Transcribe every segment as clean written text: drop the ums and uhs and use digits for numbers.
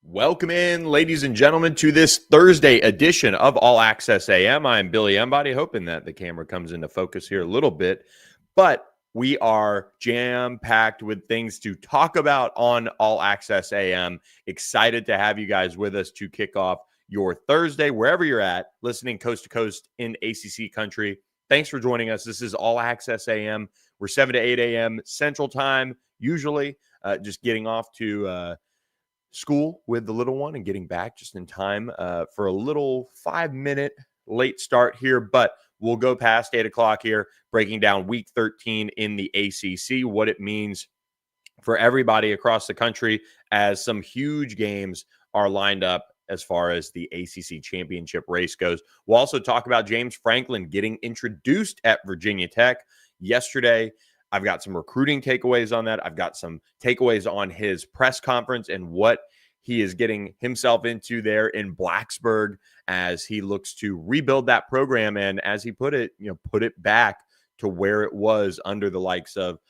Welcome in, ladies and gentlemen, to this Thursday edition of All Access AM. I'm Billy Embody, hoping that the camera comes into focus here a little bit. But we are jam-packed with things to talk about on All Access AM. Excited to have you guys with us to kick off your Thursday, wherever you're at, listening coast to coast in ACC country. Thanks for joining us. This is All Access AM. We're 7 to 8 a.m. Central Time, usually just getting off to school with the little one and getting back just in time for a little 5-minute late start here, but we'll go past 8 o'clock here, breaking down week 13 in the ACC, what it means for everybody across the country as some huge games are lined up as far as the ACC championship race goes. We'll also talk about James Franklin getting introduced at Virginia Tech yesterday. I've got some recruiting takeaways on that. I've got some takeaways on his press conference and what he is getting himself into there in Blacksburg as he looks to rebuild that program. And as he put it, put it back to where it was under the likes of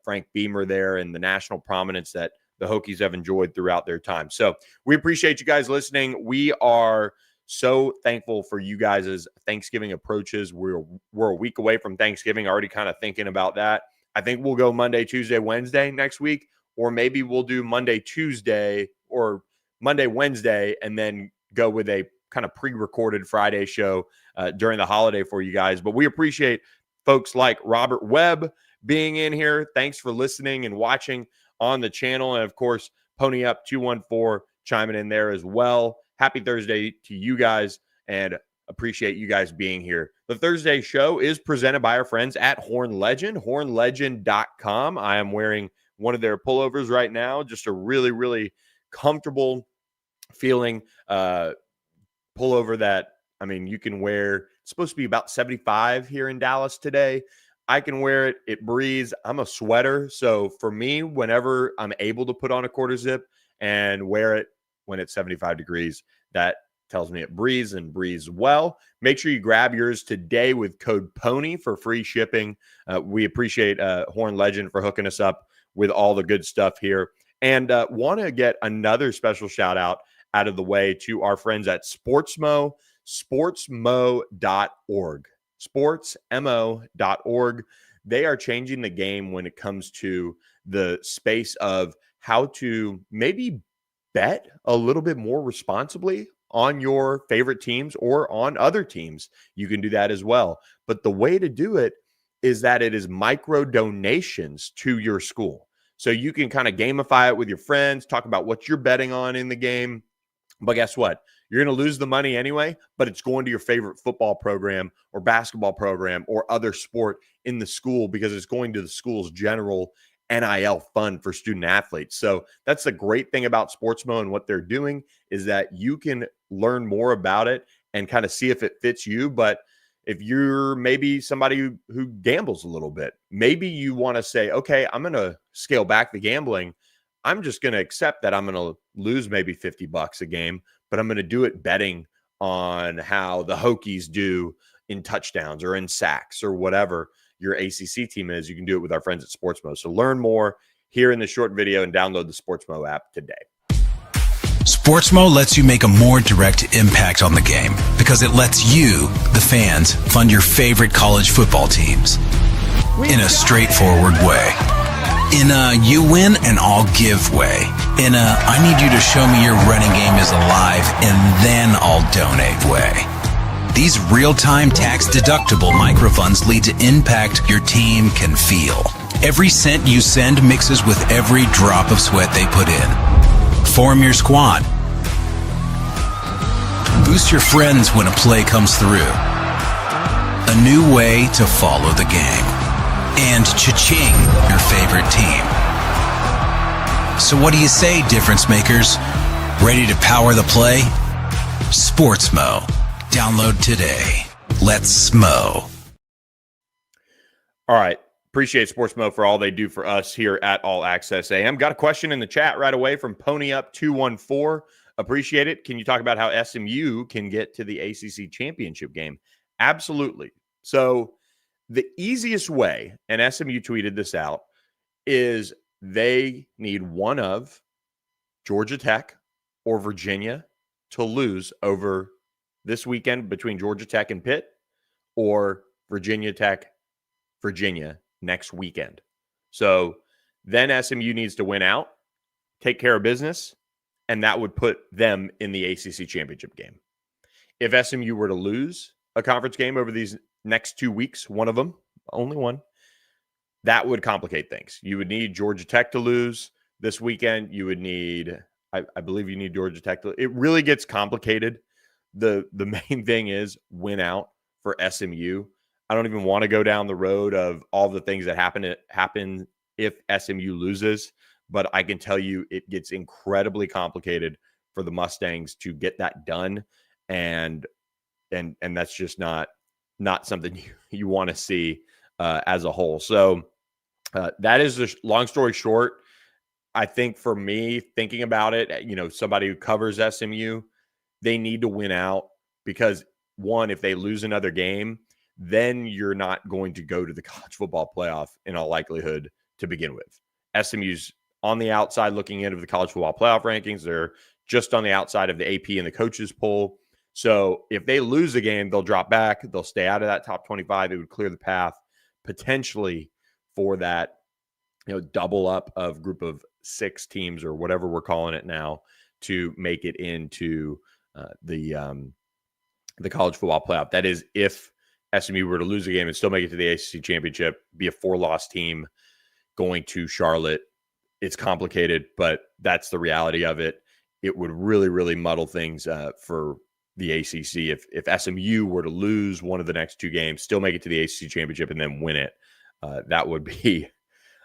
Frank Beamer there and the national prominence that the Hokies have enjoyed throughout their time. So we appreciate you guys listening. We are so thankful for you guys as Thanksgiving approaches. We're a week away from Thanksgiving, already kind of thinking about that. I think we'll go Monday, Tuesday, Wednesday next week, or maybe we'll do Monday, Tuesday, or Monday, Wednesday, and then go with a kind of pre-recorded Friday show during the holiday for you guys. But we appreciate folks like Robert Webb being in here. Thanks for listening and watching on the channel. And, of course, Pony Up 214 chiming in there as well. Happy Thursday to you guys, and appreciate you guys being here. The Thursday show is presented by our friends at Horn Legend, hornlegend.com. I am wearing one of their pullovers right now, just a really, really comfortable feeling pullover that, you can wear. It's supposed to be about 75 here in Dallas today. I can wear it. It breathes. I'm a sweater. So for me, whenever I'm able to put on a quarter zip and wear it when it's 75 degrees, that tells me it breathes and breathes well. Make sure you grab yours today with code PONY for free shipping. We appreciate Horn Legend for hooking us up with all the good stuff here. And want to get another special shout out of the way to our friends at Sportsmo, sportsmo.org. Sportsmo.org. They are changing the game when it comes to the space of how to maybe bet a little bit more responsibly on your favorite teams or on other teams. You can do that as well. But the way to do it is that it is micro donations to your school. So you can kind of gamify it with your friends, talk about what you're betting on in the game. But guess what? You're going to lose the money anyway, but it's going to your favorite football program or basketball program or other sport in the school because it's going to the school's general NIL fund for student athletes. So that's the great thing about Sportsmo and what they're doing is that you can learn more about it and kind of see if it fits you. But if you're maybe somebody who gambles a little bit, maybe you want to say, okay, I'm going to scale back the gambling. I'm just going to accept that I'm going to lose maybe $50 a game, but I'm going to do it betting on how the Hokies do in touchdowns or in sacks or whatever your ACC team is. You can do it with our friends at Sportsmo. So learn more here in this short video and download the Sportsmo app today. Sportsmo lets you make a more direct impact on the game because it lets you, the fans, fund your favorite college football teams in a straightforward way. In a you win and I'll give way. In a I need you to show me your running game is alive and then I'll donate way. These real-time tax-deductible microfunds lead to impact your team can feel. Every cent you send mixes with every drop of sweat they put in. Form your squad. Boost your friends when a play comes through. A new way to follow the game. And cha-ching, your favorite team. So what do you say, difference makers? Ready to power the play? Sportsmo. Download today. Let's smo. All right. Appreciate Sportsmo for all they do for us here at All Access AM. Got a question in the chat right away from Pony Up 214. Appreciate it. Can you talk about how SMU can get to the ACC championship game? Absolutely. So the easiest way, and SMU tweeted this out, is they need one of Georgia Tech, or Virginia to lose over this weekend between Georgia Tech and Pitt, or Virginia Tech, Virginia next weekend. So then SMU needs to win out, take care of business, and that would put them in the ACC championship game. If SMU were to lose a conference game over these next 2 weeks, one of them, only one, that would complicate things. You would need Georgia Tech to lose this weekend. You would need, I believe you need Georgia Tech to, it really gets complicated. The main thing is win out for SMU. I don't even want to go down the road of all the things that happen if SMU loses, but I can tell you it gets incredibly complicated for the Mustangs to get that done. And that's just not something you want to see as a whole. So that is the long story short. I think for me, thinking about it, somebody who covers SMU, they need to win out because, one, if they lose another game, then you're not going to go to the college football playoff in all likelihood to begin with. SMU's on the outside looking into the college football playoff rankings. They're just on the outside of the AP and the coaches poll. So if they lose a game, they'll drop back. They'll stay out of that top 25. It would clear the path potentially for that, double up of group of 6 teams or whatever we're calling it now to make it into the college football playoff. That is, if SMU were to lose a game and still make it to the ACC championship, be a 4-loss team going to Charlotte. It's complicated, but that's the reality of it. It would really, really muddle things for the ACC if SMU were to lose one of the next 2 games, still make it to the ACC championship, and then win it. That would be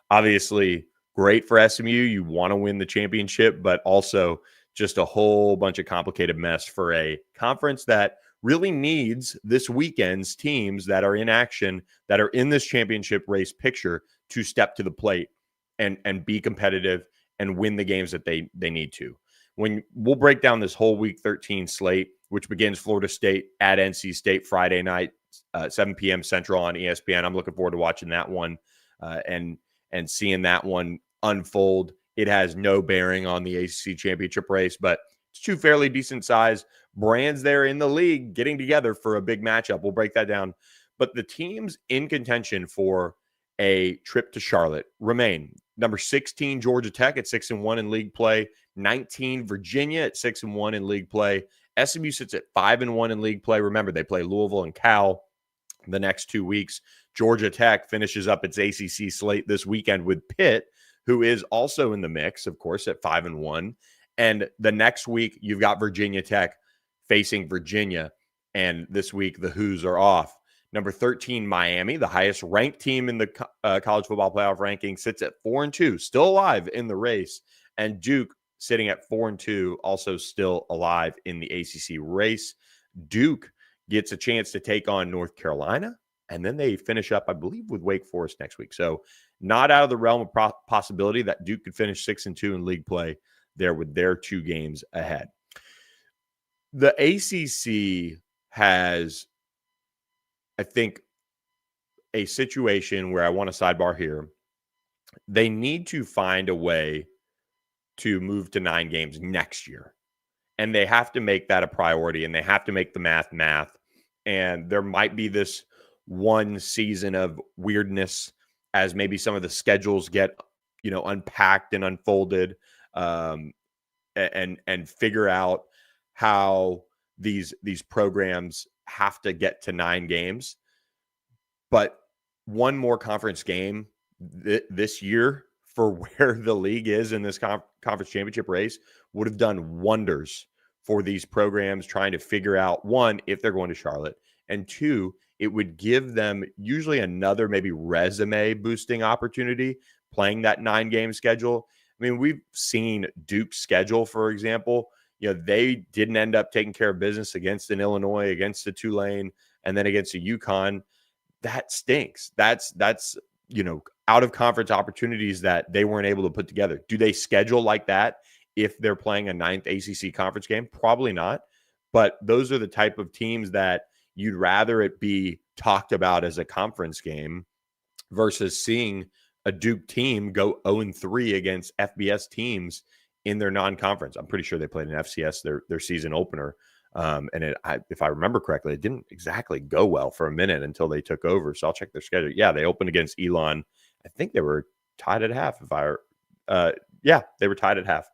obviously great for SMU. You want to win the championship, but also just a whole bunch of complicated mess for a conference that really needs this weekend's teams that are in action, that are in this championship race picture, to step to the plate and be competitive and win the games that they need to. When we'll break down this whole Week 13 slate, which begins Florida State at NC State Friday night, 7 p.m. Central on ESPN. I'm looking forward to watching that one and seeing that one unfold. It has no bearing on the ACC championship race, but it's 2 fairly decent size brands there in the league getting together for a big matchup. We'll break that down. But the teams in contention for a trip to Charlotte remain number 16, Georgia Tech at 6-1 in league play, 19, Virginia at 6-1 in league play. SMU sits at 5-1 in league play. Remember, they play Louisville and Cal the next 2 weeks. Georgia Tech finishes up its ACC slate this weekend with Pitt, who is also in the mix, of course, at 5-1. And the next week, you've got Virginia Tech facing Virginia. And this week, the Hoos are off. Number 13, Miami, the highest ranked team in the college football playoff ranking, sits at 4-2, still alive in the race. And Duke, sitting at 4-2, also still alive in the ACC race. Duke gets a chance to take on North Carolina, and then they finish up, I believe, with Wake Forest next week. So not out of the realm of possibility that Duke could finish 6-2 in league play there with their 2 games ahead. The ACC has, I think, a situation where I want to sidebar here. They need to find a way to move to 9 games next year. And they have to make that a priority, and they have to make the math. And there might be this one season of weirdness as maybe some of the schedules get, unpacked and unfolded, and figure out how these programs have to get to 9 games. But one more conference game this year for where the league is in this conference championship race would have done wonders for these programs trying to figure out, 1, if they're going to Charlotte, and 2, it would give them usually another maybe resume boosting opportunity playing that 9-game schedule. I mean, we've seen Duke's schedule, for example. They didn't end up taking care of business against an Illinois, against a Tulane, and then against a UConn. That stinks. That's out of conference opportunities that they weren't able to put together. Do they schedule like that if they're playing a 9th ACC conference game? Probably not. But those are the type of teams that you'd rather it be talked about as a conference game versus seeing a Duke team go 0-3 against FBS teams in their non-conference. I'm pretty sure they played an FCS their season opener. If I remember correctly, it didn't exactly go well for a minute until they took over. So I'll check their schedule. Yeah, they opened against Elon. I think they were tied at half. They were tied at half.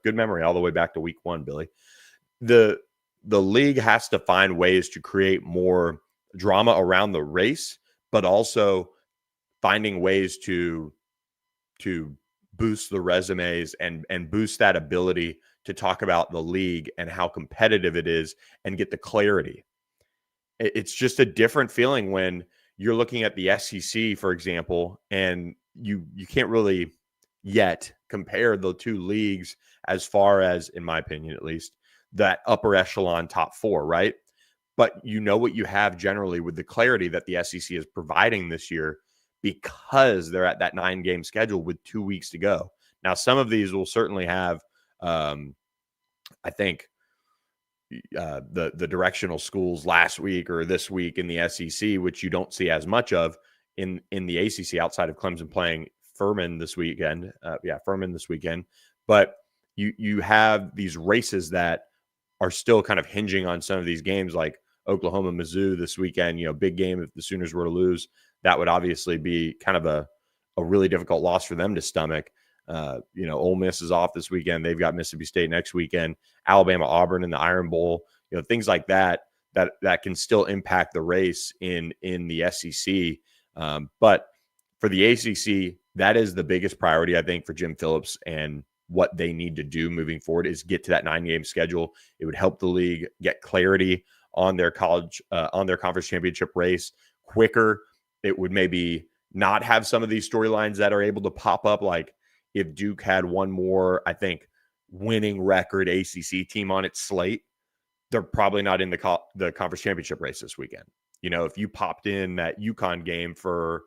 Good memory all the way back to week 1, Billy. The league has to find ways to create more drama around the race, but also finding ways to boost the resumes and boost that ability to talk about the league and how competitive it is and get the clarity. It's just a different feeling when you're looking at the SEC, for example, and you can't really yet compare the two leagues as far as, in my opinion at least, that upper echelon top 4, right? But you know what you have generally with the clarity that the SEC is providing this year because they're at that 9-game schedule with 2 weeks to go. Now, some of these will certainly have, I think, the directional schools last week or this week in the SEC, which you don't see as much of in the ACC outside of Clemson playing Furman this weekend. Furman this weekend. But you have these races that are still kind of hinging on some of these games, like Oklahoma, Mizzou this weekend. Big game. If the Sooners were to lose, that would obviously be kind of a really difficult loss for them to stomach. Ole Miss is off this weekend. They've got Mississippi State next weekend, Alabama, Auburn in the Iron Bowl, things like that can still impact the race in the SEC. But for the ACC, that is the biggest priority, I think, for Jim Phillips, and what they need to do moving forward is get to that 9-game schedule. It would help the league get clarity on their conference championship race quicker. It would maybe not have some of these storylines that are able to pop up, like if Duke had one more, I think, winning record ACC team on its slate, they're probably not in the conference championship race this weekend. If you popped in that UConn game for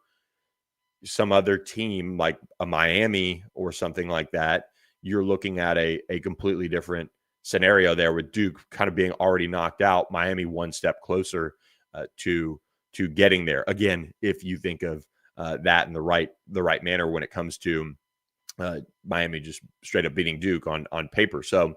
some other team like a Miami or something like that, you're looking at a completely different scenario there, with Duke kind of being already knocked out, Miami one step closer to getting there. Again, if you think of that in the right manner when it comes to Miami just straight up beating Duke on paper. So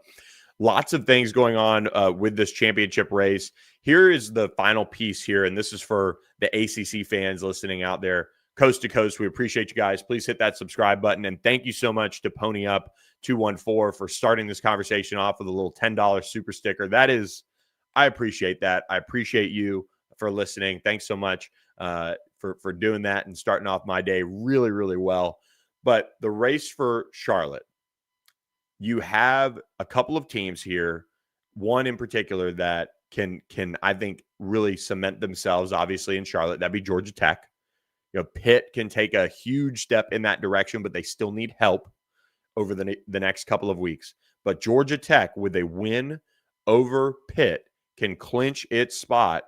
lots of things going on with this championship race. Here is the final piece here, and this is for the ACC fans listening out there, coast to coast. We appreciate you guys. Please hit that subscribe button, and thank you so much to Pony Up 214 for starting this conversation off with a little $10 super sticker. I appreciate that. I appreciate you for listening. Thanks so much for doing that and starting off my day really, really well. But the race for Charlotte, you have a couple of teams here, one in particular that can I think really cement themselves, obviously, in Charlotte. That'd be Georgia Tech. Pitt can take a huge step in that direction, but they still need help over the next couple of weeks. But Georgia Tech, with a win over Pitt, can clinch its spot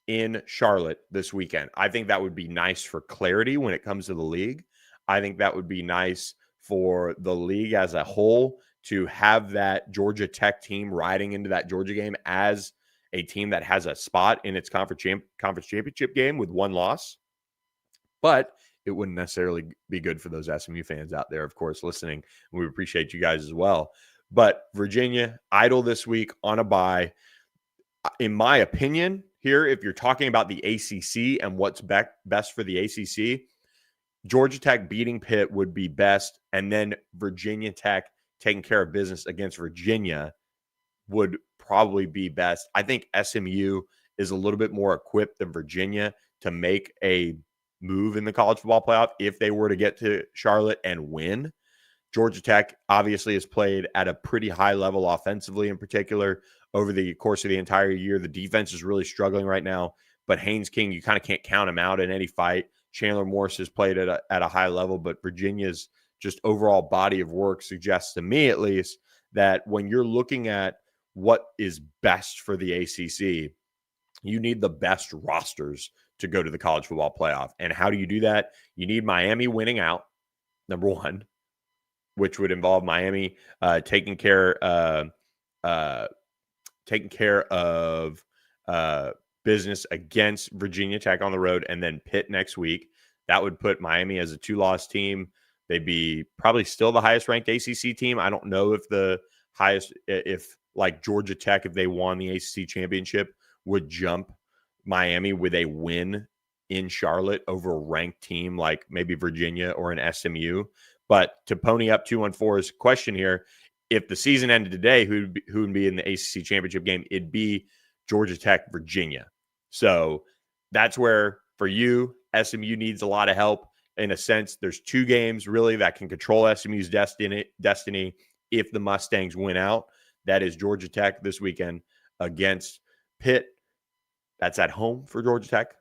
in Charlotte this weekend. I think that would be nice for clarity when it comes to the league. I think that would be nice for the league as a whole to have that Georgia Tech team riding into that Georgia game as a team that has a spot in its conference championship game with one loss. But it wouldn't necessarily be good for those SMU fans out there, of course, listening. And we appreciate you guys as well. But Virginia, idle this week on a bye. In my opinion, here, if you're talking about the ACC and what's best for the ACC, Georgia Tech beating Pitt would be best, and then Virginia Tech taking care of business against Virginia would probably be best. I think SMU is a little bit more equipped than Virginia to make a move in the college football playoff if they were to get to Charlotte and win. Georgia Tech obviously has played at a pretty high level offensively, in particular, over the course of the entire year. The defense is really struggling right now, but Haynes King, you kind of can't count him out in any fight. Chandler Morris has played at a high level, but Virginia's just overall body of work suggests, to me at least, that when you're looking at what is best for the ACC, you need the best rosters to go to the college football playoff. And how do you do that? You need Miami winning out, number one, which would involve Miami taking care of business against Virginia Tech on the road, and then Pitt next week. That would put Miami as a 2-loss team they'd be probably still the highest ranked ACC team. I don't know if the highest, if like Georgia Tech, if they won the ACC championship, would jump Miami with a win in Charlotte over a ranked team like maybe Virginia or an SMU. But to pony up 214's question here, if the season ended today, who would be in the ACC championship game? It'd be Georgia Tech, Virginia. So that's where, for you, SMU needs a lot of help. In a sense, there's two games really that can control SMU's destiny if the Mustangs win out. That is Georgia Tech this weekend against Pitt. That's at home for Georgia Tech.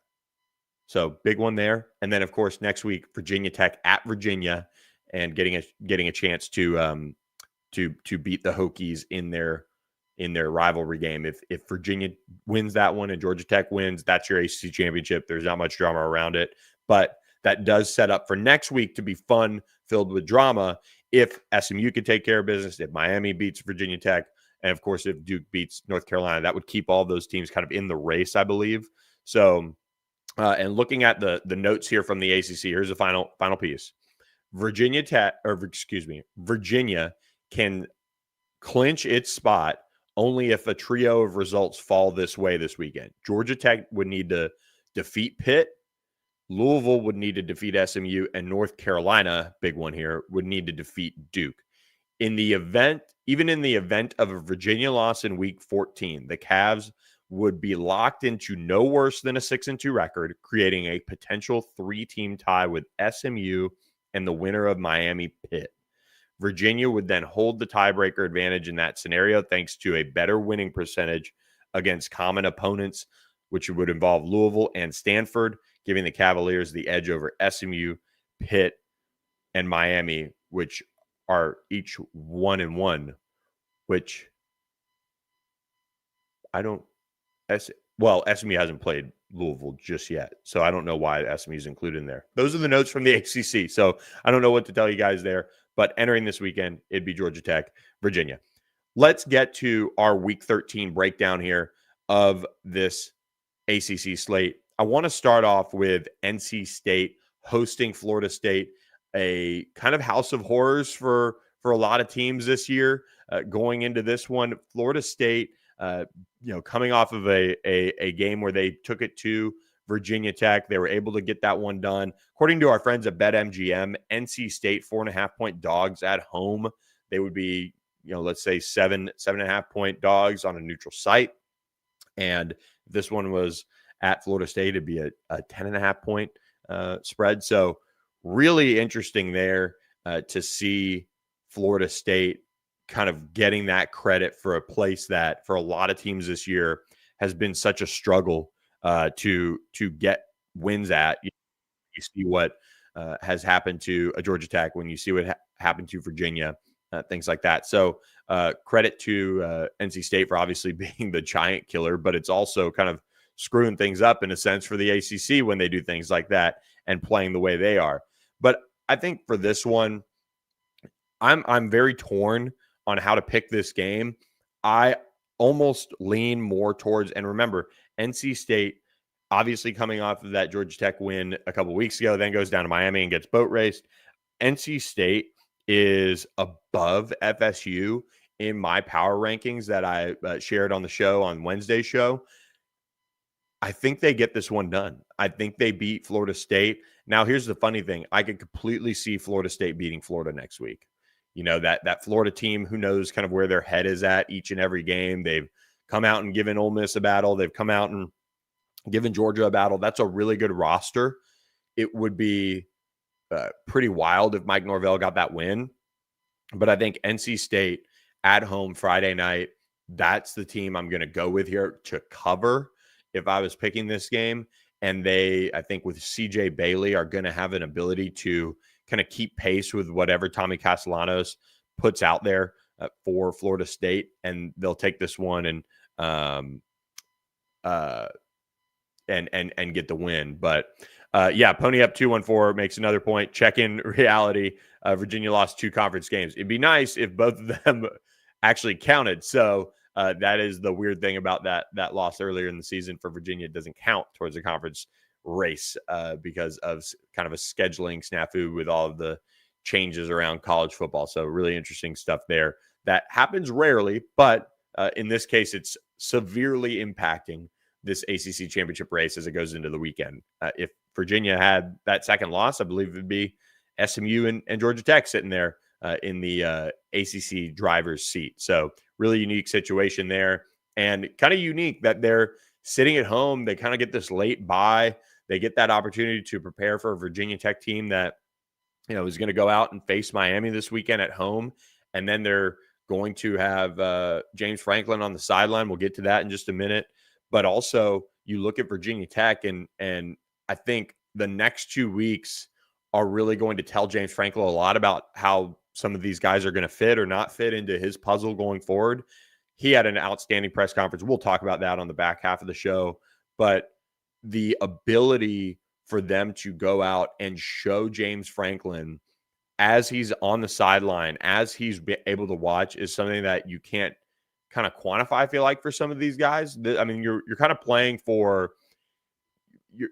So big one there. And then, of course, next week, Virginia Tech at Virginia, and getting a chance to beat the Hokies in their rivalry game. If Virginia wins that one and Georgia Tech wins, that's your ACC championship. There's not much drama around it, but that does set up for next week to be fun, filled with drama. If SMU could take care of business, if Miami beats Virginia Tech, and of course, if Duke beats North Carolina, that would keep all those teams kind of in the race, I believe. So, and looking at the notes here from the ACC, here's the final piece. Virginia can clinch its spot only if a trio of results fall this way this weekend. Georgia Tech would need to defeat Pitt, Louisville would need to defeat SMU, and North Carolina, big one here, would need to defeat Duke. Even in the event of a Virginia loss in week 14, the Cavs would be locked into no worse than a 6-2 record, creating a potential 3-team tie with SMU and the winner of Miami Pitt. Virginia would then hold the tiebreaker advantage in that scenario thanks to a better winning percentage against common opponents, which would involve Louisville and Stanford, giving the Cavaliers the edge over SMU, Pitt, and Miami, which are each 1-1, which SMU hasn't played Louisville just yet, so I don't know why SMU is included in there. Those are the notes from the ACC, so I don't know what to tell you guys there, but entering this weekend, it'd be Georgia Tech, Virginia. Let's get to our Week 13 breakdown here of this ACC slate. I want to start off with NC State hosting Florida State, a kind of house of horrors for a lot of teams this year. Going into this one, Florida State, coming off of a game where they took it to Virginia Tech, they were able to get that one done. According to our friends at BetMGM, NC State 4.5-point dogs at home. They would be, let's say 7.5-point dogs on a neutral site. And if this one was at Florida State, it'd be a 10.5-point spread. So really interesting there to see Florida State kind of getting that credit for a place that for a lot of teams this year has been such a struggle to get wins at. You see what has happened to Georgia Tech, when you see what happened to Virginia, things like that. So credit to NC State for obviously being the giant killer, but it's also kind of screwing things up in a sense for the ACC when they do things like that and playing the way they are. But I think for this one, I'm very torn on how to pick this game. I almost lean more towards, and remember, NC State obviously coming off of that Georgia Tech win a couple weeks ago, then goes down to Miami and gets boat raced. NC State is above FSU in my power rankings that I shared on the show on Wednesday's show. I think they get this one done. I think they beat Florida State. Now, here's the funny thing. I could completely see Florida State beating Florida next week. That Florida team, who knows kind of where their head is at each and every game. They've come out and given Ole Miss a battle. They've come out and given Georgia a battle. That's a really good roster. It would be pretty wild if Mike Norvell got that win. But I think NC State at home Friday night, that's the team I'm going to go with here to cover if I was picking this game. And they, I think with CJ Bailey, are going to have an ability to kind of keep pace with whatever Tommy Castellanos puts out there for Florida State. And they'll take this one and get the win. But Pony Up 214 makes another point. Check in reality. Virginia lost 2 conference games. It'd be nice if both of them actually counted. So that is the weird thing about that loss earlier in the season for Virginia. It doesn't count towards the conference race because of kind of a scheduling snafu with all of the changes around college football. So really interesting stuff there. That happens rarely, but in this case, it's severely impacting this ACC championship race as it goes into the weekend. If Virginia had that second loss, I believe it'd be SMU and Georgia Tech sitting there in the ACC driver's seat. So really unique situation there, and kind of unique that they're sitting at home. They kind of get this late bye. They get that opportunity to prepare for a Virginia Tech team that, is going to go out and face Miami this weekend at home. And then they're going to have James Franklin on the sideline. We'll get to that in just a minute. But also you look at Virginia Tech, and I think the next 2 weeks are really going to tell James Franklin a lot about how some of these guys are going to fit or not fit into his puzzle going forward. He had an outstanding press conference. We'll talk about that on the back half of the show. But the ability for them to go out and show James Franklin as he's on the sideline, as he's able to watch, is something that you can't kind of quantify, I feel like, for some of these guys. I mean, you're kind of playing for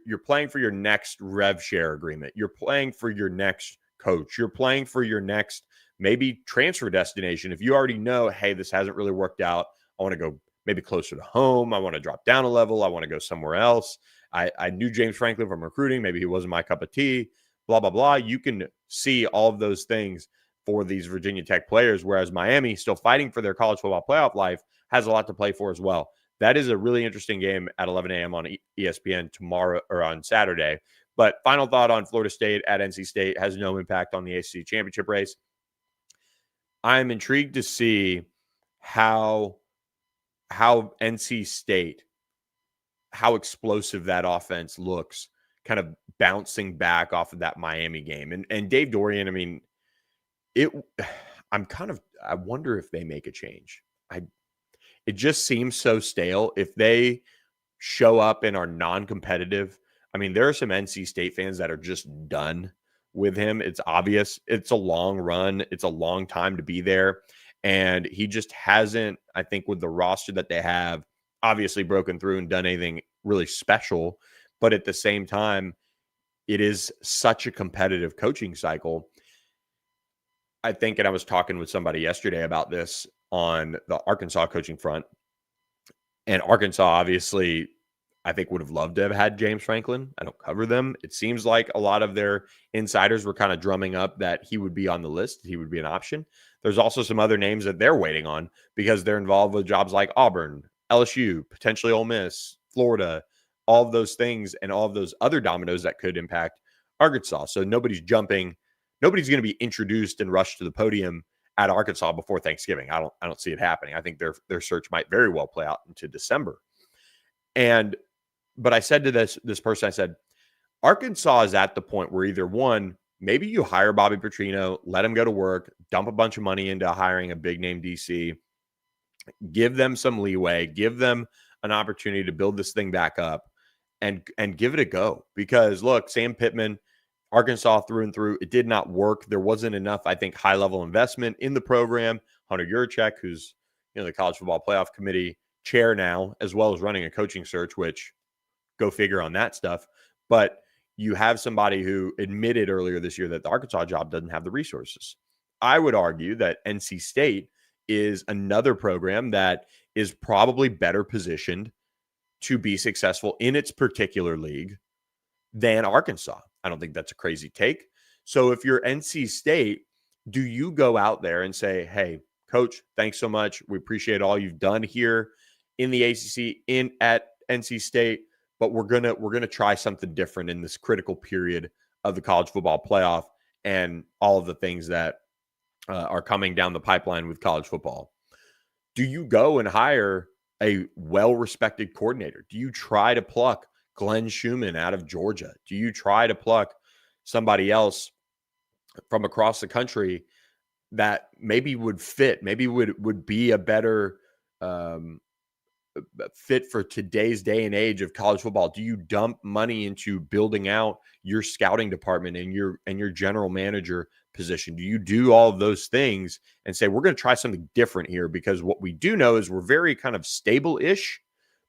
you're playing for your next rev share agreement. You're playing for your next coach. You're playing for your next maybe transfer destination. If you already know, hey, this hasn't really worked out, I want to go maybe closer to home. I want to drop down a level. I want to go somewhere else. I knew James Franklin from recruiting. Maybe he wasn't my cup of tea, blah, blah, blah. You can see all of those things for these Virginia Tech players, whereas Miami, still fighting for their college football playoff life, has a lot to play for as well. That is a really interesting game at 11 a.m. on ESPN tomorrow, or on Saturday. But final thought on Florida State at NC State has no impact on the ACC championship race. I'm intrigued to see how NC State, how explosive that offense looks, kind of bouncing back off of that Miami game. And Dave Dorian, I mean, I wonder if they make a change. It just seems so stale. If they show up and are non-competitive, I mean, there are some NC State fans that are just done with him. It's obvious. It's a long run. It's a long time to be there. And he just hasn't, I think, with the roster that they have, obviously broken through and done anything really special. But at the same time, it is such a competitive coaching cycle. I think, and I was talking with somebody yesterday about this on the Arkansas coaching front. And Arkansas, obviously, I think would have loved to have had James Franklin. I don't cover them. It seems like a lot of their insiders were kind of drumming up that he would be on the list. He would be an option. There's also some other names that they're waiting on because they're involved with jobs like Auburn, LSU, potentially Ole Miss, Florida, all of those things and all of those other dominoes that could impact Arkansas. So nobody's going to be introduced and rushed to the podium at Arkansas before Thanksgiving. I don't see it happening. I think their search might very well play out into December. But I said to this person, I said, Arkansas is at the point where either one, maybe you hire Bobby Petrino, let him go to work, dump a bunch of money into hiring a big name DC, give them some leeway, give them an opportunity to build this thing back up and give it a go. Because look, Sam Pittman, Arkansas through and through, it did not work. There wasn't enough, I think, high-level investment in the program. Hunter Yurchek, who's the College Football Playoff Committee chair now, as well as running a coaching search, which go figure on that stuff. But you have somebody who admitted earlier this year that the Arkansas job doesn't have the resources. I would argue that NC State is another program that is probably better positioned to be successful in its particular league than Arkansas. I don't think that's a crazy take. So if you're NC State, do you go out there and say, hey, coach, thanks so much. We appreciate all you've done here in the ACC at NC State, but we're gonna try something different in this critical period of the college football playoff and all of the things that are coming down the pipeline with college football. Do you go and hire a well-respected coordinator? Do you try to pluck Glenn Schumann out of Georgia? Do you try to pluck somebody else from across the country that maybe would fit, maybe would be a better fit for today's day and age of college football? Do you dump money into building out your scouting department and your general manager position? Do you do all of those things and say, we're going to try something different here? Because what we do know is we're very kind of stable-ish,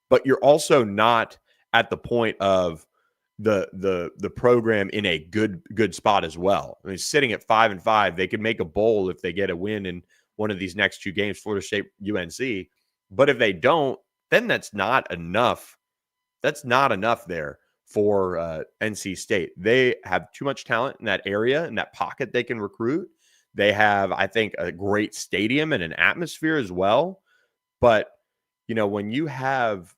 but you're also not at the point of the program in a good spot as well. I mean, sitting at 5-5, they could make a bowl if they get a win in one of these next two games, Florida State, UNC. But if they don't, then that's not enough. That's not enough there for NC State. They have too much talent in that area, in that pocket they can recruit. They have, I think, a great stadium and an atmosphere as well. But, when you have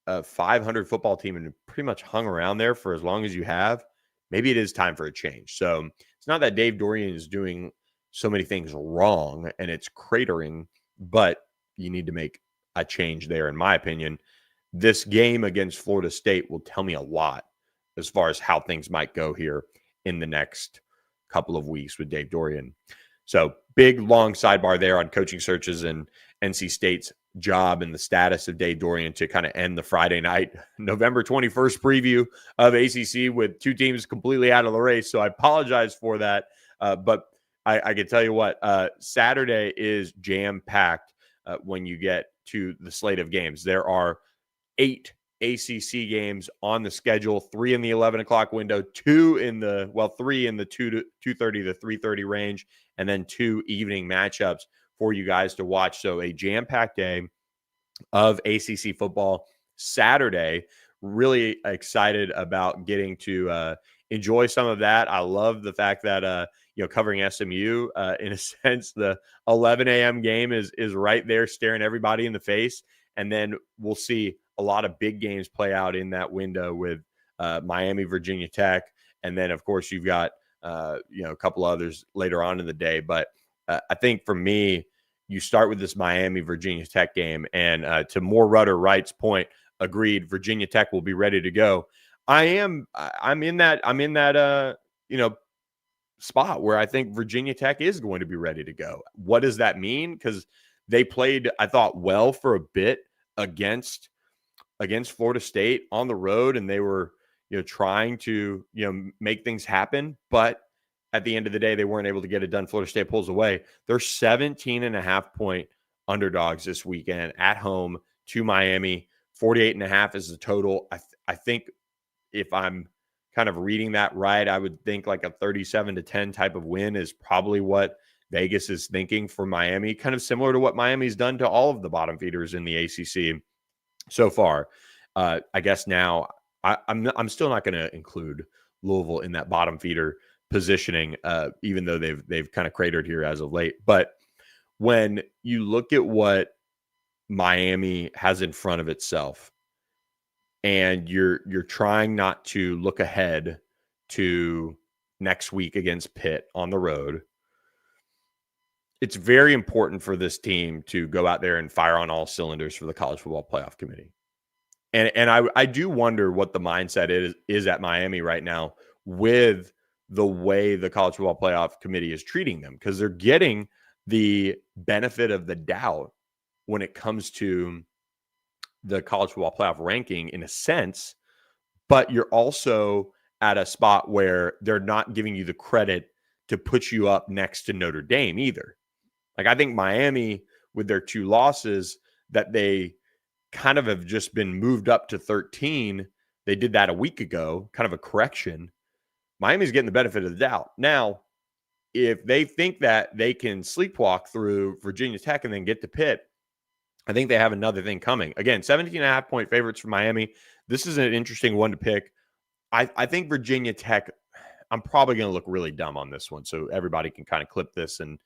a 500 football team and pretty much hung around there for as long as you have, maybe it is time for a change. So it's not that Dave Dorian is doing so many things wrong and it's cratering, but you need to make a change there, in my opinion. This game against Florida State will tell me a lot as far as how things might go here in the next couple of weeks with Dave Dorian. So big, long sidebar there on coaching searches and NC State's job and the status of Dave Dorian to kind of end the Friday night, November 21st preview of ACC with two teams completely out of the race. So I apologize for that. But I can tell you what, Saturday is jam-packed when you get to the slate of games. There are 8 ACC games on the schedule, 3 in the 11 o'clock window, 3 in the 2:30 to 3:30 range, and then 2 evening matchups for you guys to watch. So a jam-packed day of ACC football Saturday. Really excited about getting to enjoy some of that. I love the fact that, covering SMU, in a sense, the 11 a.m. game is right there staring everybody in the face. And then we'll see a lot of big games play out in that window with Miami, Virginia Tech. And then, of course, you've got, a couple others later on in the day. But I think for me, you start with this Miami, Virginia Tech game. And to Moore Rudder Wright's point, agreed, Virginia Tech will be ready to go. I'm in that spot where I think Virginia Tech is going to be ready to go. What does that mean? Because they played, I thought, well for a bit against Florida State on the road, and they were, trying to, make things happen. But at the end of the day, they weren't able to get it done. Florida State pulls away. They're 17.5-point underdogs this weekend at home to Miami. 48.5 is the total. I think if I'm kind of reading that right, I would think like a 37-10 type of win is probably what Vegas is thinking for Miami, kind of similar to what Miami's done to all of the bottom feeders in the ACC so far. I guess now I'm still not going to include Louisville in that bottom feeder positioning, even though they've kind of cratered here as of late. But when you look at what Miami has in front of itself, and you're trying not to look ahead to next week against Pitt on the road, it's very important for this team to go out there and fire on all cylinders for the College Football Playoff Committee. And I do wonder what the mindset is at Miami right now with the way the College Football Playoff Committee is treating them, because they're getting the benefit of the doubt when it comes to the College Football Playoff ranking in a sense, but you're also at a spot where they're not giving you the credit to put you up next to Notre Dame either. Like, I think Miami, with their 2 losses, that they kind of have just been moved up to 13. They did that a week ago, kind of a correction. Miami's getting the benefit of the doubt. Now, if they think that they can sleepwalk through Virginia Tech and then get to Pitt, I think they have another thing coming. Again, 17.5-point favorites for Miami. This is an interesting one to pick. I think Virginia Tech, I'm probably going to look really dumb on this one, so everybody can kind of clip this and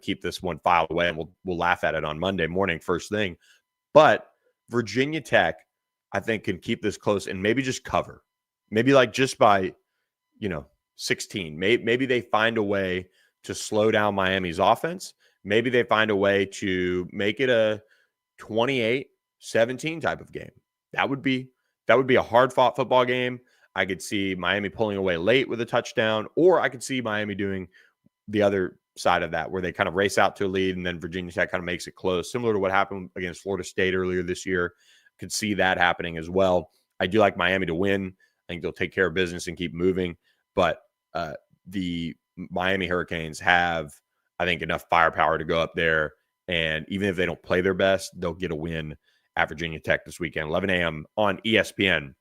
keep this one filed away, and we'll laugh at it on Monday morning first thing. But Virginia Tech, I think, can keep this close and maybe just cover. Maybe like just by 16. Maybe they find a way to slow down Miami's offense. Maybe they find a way to make it a 28-17 type of game. That would be a hard-fought football game. I could see Miami pulling away late with a touchdown, or I could see Miami doing the other side of that, where they kind of race out to a lead and then Virginia Tech kind of makes it close, similar to what happened against Florida State earlier this year. Could see that happening as well. I do like Miami to win. I think they'll take care of business and keep moving, but the Miami Hurricanes have, I think, enough firepower to go up there, and even if they don't play their best, they'll get a win at Virginia Tech this weekend. 11 a.m. on ESPN.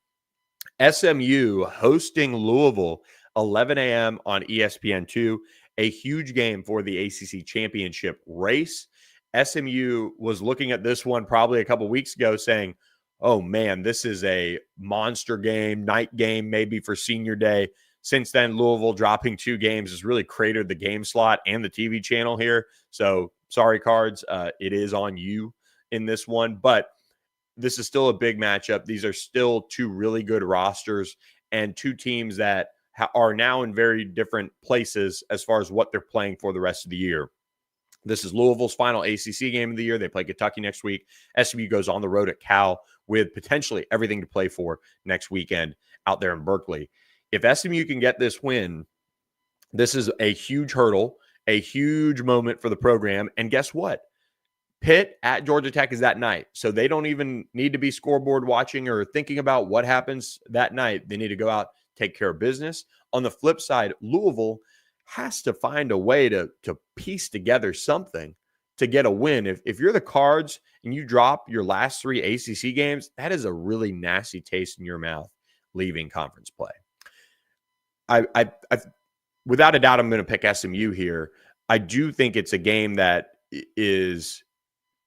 SMU hosting Louisville, 11 a.m. on ESPN2, a huge game for the ACC championship race. SMU was looking at this one probably a couple weeks ago saying, oh man, this is a monster game, night game, maybe for senior day. Since then, Louisville dropping 2 games has really cratered the game slot and the TV channel here. So sorry, Cards, it is on you in this one. But this is still a big matchup. These are still 2 really good rosters and 2 teams that are now in very different places as far as what they're playing for the rest of the year. This is Louisville's final ACC game of the year. They play Kentucky next week. SMU goes on the road at Cal with potentially everything to play for next weekend out there in Berkeley. If SMU can get this win, this is a huge hurdle, a huge moment for the program. And guess what? Pitt at Georgia Tech is that night. So they don't even need to be scoreboard watching or thinking about what happens that night. They need to go out, take care of business. On the flip side, Louisville has to find a way to piece together something to get a win. If you're the Cards and you drop your last 3 ACC games, that is a really nasty taste in your mouth leaving conference play. I without a doubt, I'm going to pick SMU here. I do think it's a game that is,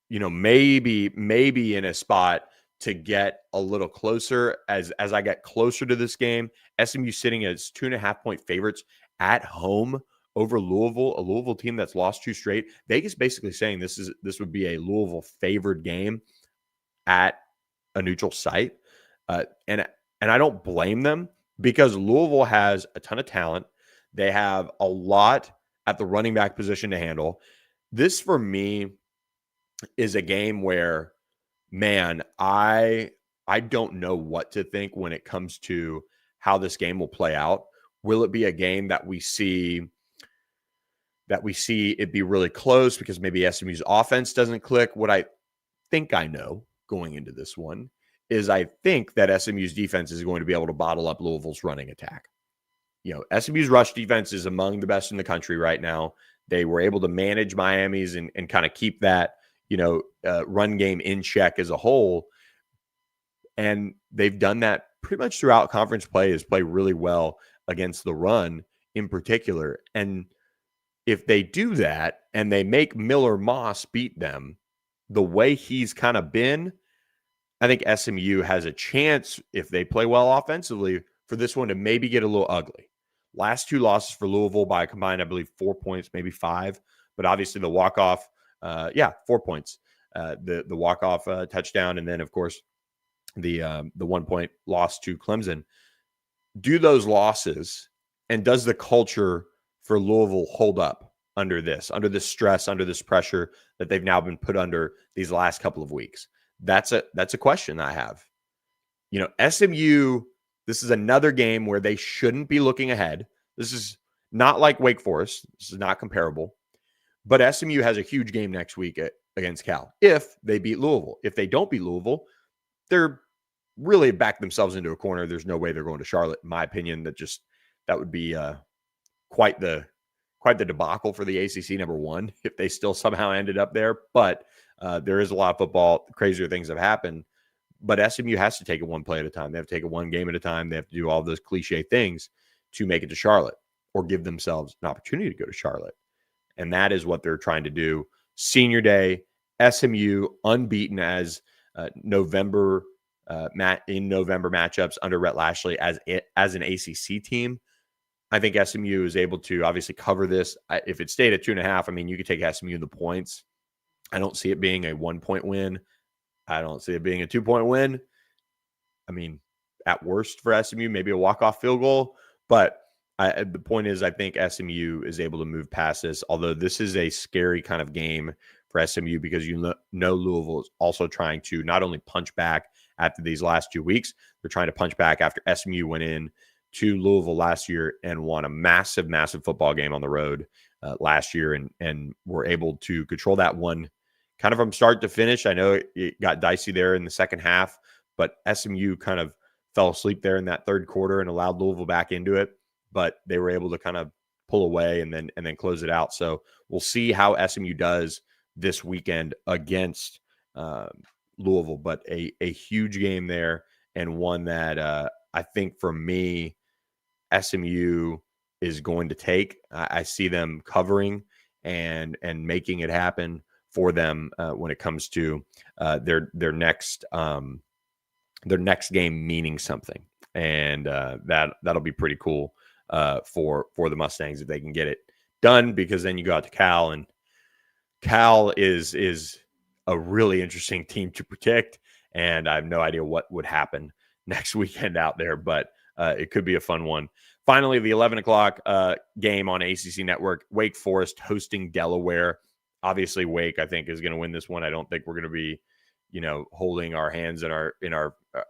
maybe in a spot to get a little closer as I get closer to this game. SMU sitting as 2.5-point favorites at home over Louisville, a Louisville team that's lost 2 straight. Vegas basically saying this would be a Louisville favored game at a neutral site. And I don't blame them because Louisville has a ton of talent. They have a lot at the running back position to handle. This, for me, is a game where, man, I don't know what to think when it comes to how this game will play out. Will it be a game that we see it be really close because maybe SMU's offense doesn't click? What I think I know going into this one is I think that SMU's defense is going to be able to bottle up Louisville's running attack. SMU's rush defense is among the best in the country right now. They were able to manage Miami's and kind of keep that, run game in check as a whole. And they've done that pretty much throughout conference play, is play really well against the run in particular. And if they do that and they make Miller Moss beat them the way he's kind of been, I think SMU has a chance, if they play well offensively, for this one to maybe get a little ugly. Last 2 losses for Louisville by a combined, I believe, 4 points, maybe 5. But obviously the walk-off, 4 points. The walk-off touchdown, and then, of course, the 1-point loss to Clemson. Do those losses, and does the culture for Louisville hold up under this stress, under this pressure that they've now been put under these last couple of weeks? That's a question I have. SMU, this is another game where they shouldn't be looking ahead. This is not like Wake Forest. This is not comparable. But SMU has a huge game next week against Cal if they beat Louisville. If they don't beat Louisville, they're really backed themselves into a corner. There's no way they're going to Charlotte, in my opinion. That would be quite the debacle for the ACC, number one, if they still somehow ended up there. But there is a lot of football. Crazier things have happened. But SMU has to take it one play at a time. They have to take it one game at a time. They have to do all those cliche things to make it to Charlotte or give themselves an opportunity to go to Charlotte. And that is what they're trying to do. Senior day, SMU unbeaten as November matchups under Rhett Lashley as an ACC team. I think SMU is able to obviously cover this. If it stayed at 2.5, you could take SMU in the points. I don't see it being a 1-point win. I don't see it being a 2-point win. At worst for SMU, maybe a walk-off field goal. But the point is, I think SMU is able to move past this, although this is a scary kind of game for SMU because Louisville is also trying to not only punch back after these last 2 weeks, they're trying to punch back after SMU went in to Louisville last year and won a massive, massive football game on the road last year and were able to control that one kind of from start to finish. I know it got dicey there in the second half, but SMU kind of fell asleep there in that third quarter and allowed Louisville back into it. But they were able to kind of pull away and then close it out. So we'll see how SMU does this weekend against Louisville. But a huge game there, and one that I think for me, SMU is going to take. I see them covering and making it happen for them when it comes to their next game meaning something, and that'll be pretty cool for the Mustangs if they can get it done, because then you go out to Cal, and Cal is a really interesting team to predict, and I have no idea what would happen next weekend out there, but it could be a fun one. Finally, the 11 o'clock game on ACC Network, Wake Forest hosting Delaware. Obviously, Wake, I think, is going to win this one. I don't think we're going to be, holding our hands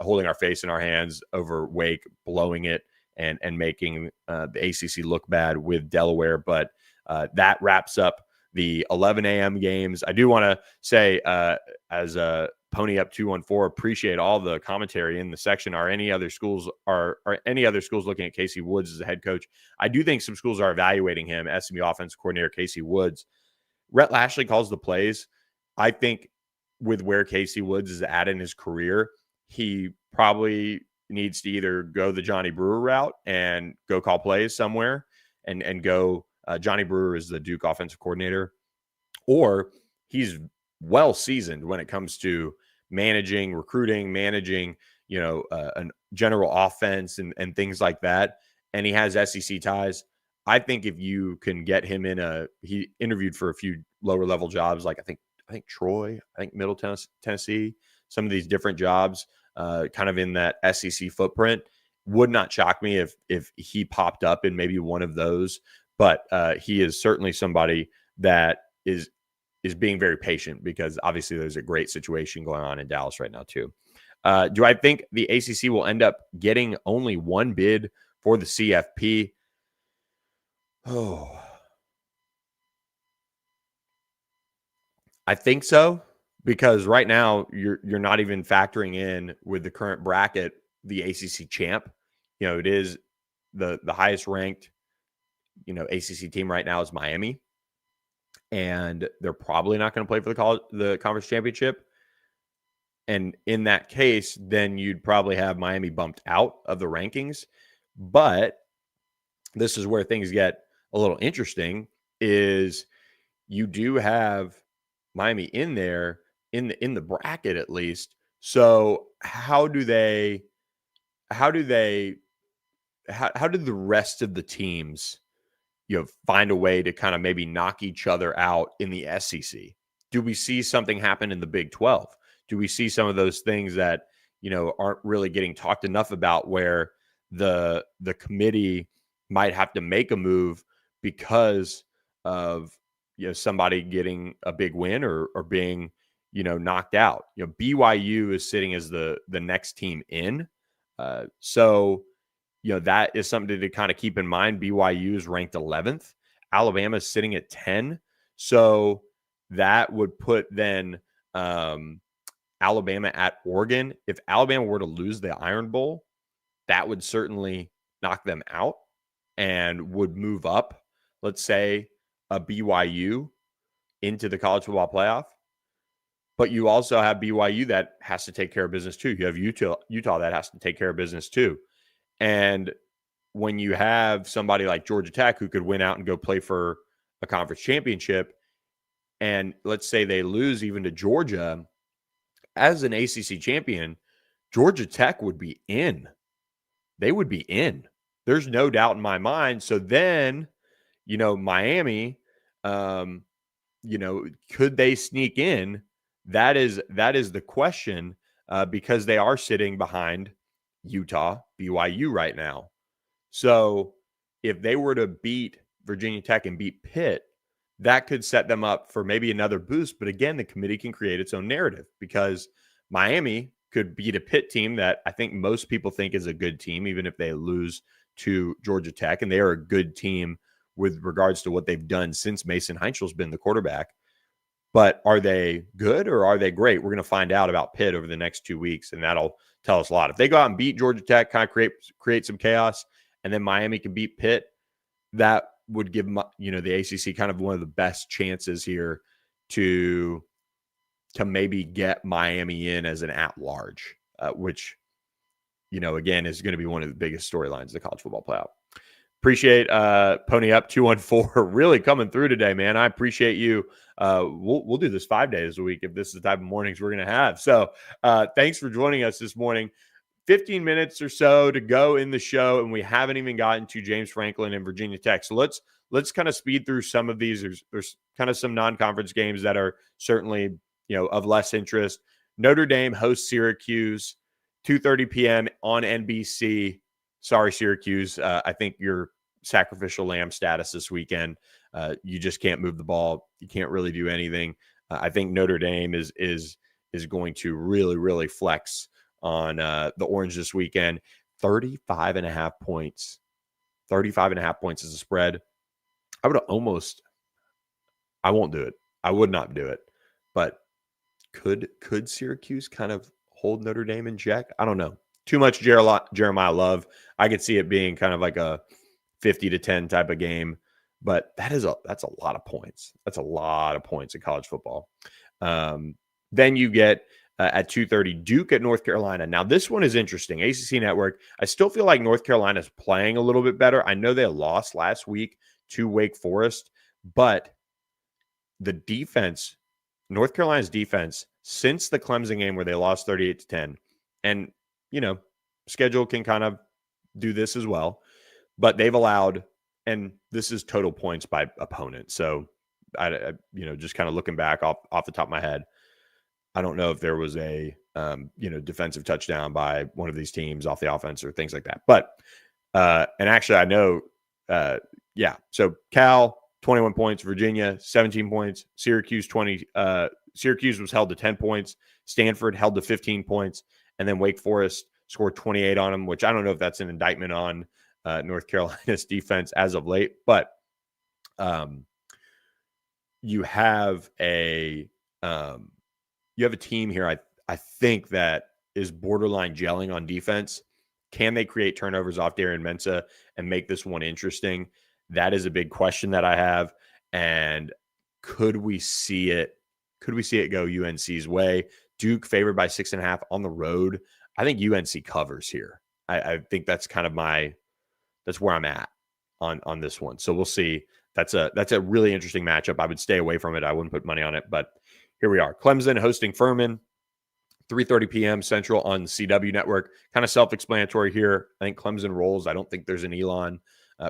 holding our face in our hands over Wake, blowing it and making the ACC look bad with Delaware. But that wraps up the 11 a.m. games. I do want to say, as a Pony Up 214, appreciate all the commentary in the section. Are any other schools looking at Casey Woods as a head coach? I do think some schools are evaluating him. SMU offensive coordinator Casey Woods. Rhett Lashley calls the plays. I think with where Casey Woods is at in his career, he probably needs to either go the Johnny Brewer route and go call plays somewhere and go. Johnny Brewer is the Duke offensive coordinator, or he's well seasoned when it comes to managing recruiting, managing, a general offense and things like that. And he has SEC ties. I think if you can get him he interviewed for a few lower level jobs, like I think Troy, I think Middle Tennessee, some of these different jobs, kind of in that SEC footprint. Would not shock me if he popped up in maybe one of those. But he is certainly somebody that is being very patient, because obviously there's a great situation going on in Dallas right now too. Do I think the ACC will end up getting only one bid for the CFP? Oh, I think so, because right now you're not even factoring in with the current bracket the ACC champ. It is the highest ranked ACC team right now is Miami, and they're probably not going to play for the conference championship. And in that case, then you'd probably have Miami bumped out of the rankings. But this is where things get a little interesting, is you do have Miami in there in the bracket at least. So how do the rest of the teams find a way to kind of maybe knock each other out in the SEC? Do we see something happen in the Big 12? Do we see some of those things that, aren't really getting talked enough about, where the committee might have to make a move because of, somebody getting a big win or being, knocked out? BYU is sitting as the next team in. So that is something to kind of keep in mind. BYU is ranked 11th. Alabama is sitting at 10. So that would put then Alabama at Oregon. If Alabama were to lose the Iron Bowl, that would certainly knock them out and would move up, let's say, a BYU into the college football playoff. But you also have BYU that has to take care of business too. You have Utah that has to take care of business too. And when you have somebody like Georgia Tech who could win out and go play for a conference championship, and let's say they lose even to Georgia, as an ACC champion, Georgia Tech would be in. They would be in. There's no doubt in my mind. So then, Miami, could they sneak in? That is the question, because they are sitting behind Utah, BYU right now. So if they were to beat Virginia Tech and beat Pitt, that could set them up for maybe another boost. But again, the committee can create its own narrative, because Miami could beat a Pitt team that I think most people think is a good team, even if they lose to Georgia Tech. And they are a good team with regards to what they've done since Mason Heintzel's been the quarterback. But are they good or are they great? We're going to find out about Pitt over the next 2 weeks, and that'll tell us a lot. If they go out and beat Georgia Tech, kind of create some chaos, and then Miami can beat Pitt, that would give the ACC kind of one of the best chances here to maybe get Miami in as an at-large, which again, is going to be one of the biggest storylines of the college football playoff. Appreciate Pony Up 214 really coming through today, man. I appreciate you. We'll do this 5 days a week if this is the type of mornings we're going to have. So thanks for joining us this morning. 15 minutes or so to go in the show, and we haven't even gotten to James Franklin and Virginia Tech. So let's kind of speed through some of these. There's kind of some non-conference games that are certainly of less interest. Notre Dame hosts Syracuse, 2:30 p.m. on NBC. Sorry, Syracuse. I think your sacrificial lamb status this weekend. You just can't move the ball. You can't really do anything. I think Notre Dame is going to really, really flex on the Orange this weekend. 35.5 points. 35.5 points is a spread. I won't do it. I would not do it. But could Syracuse kind of hold Notre Dame in check? I don't know. Too much Jeremiah Love. I could see it being kind of like a 50-10 type of game, but that's a lot of points. That's a lot of points in college football. Then you get at 2:30 Duke at North Carolina. Now this one is interesting. ACC Network. I still feel like North Carolina is playing a little bit better. I know they lost last week to Wake Forest, but the defense, North Carolina's defense, since the Clemson game where they lost 38-10, and schedule can kind of do this as well, but they've allowed, and this is total points by opponent. So I just kind of looking back off the top of my head, I don't know if there was a, defensive touchdown by one of these teams off the offense or things like that. But, and actually I know, so Cal, 21 points, Virginia, 17 points, Syracuse, 20, Syracuse was held to 10 points, Stanford held to 15 points, and then Wake Forest scored 28 on them, which I don't know if that's an indictment on North Carolina's defense as of late, but you have a team here I think that is borderline gelling on defense. Can they create turnovers off Darian Mensah and make this one interesting? That is a big question that I have. And could we see it go UNC's way? Duke favored by 6.5 on the road. I think UNC covers here. I think that's kind of that's where I'm at on this one. So we'll see. That's a really interesting matchup. I would stay away from it. I wouldn't put money on it, but here we are. Clemson hosting Furman, 3:30 p.m. Central on CW Network. Kind of self-explanatory here. I think Clemson rolls. I don't think there's an Elon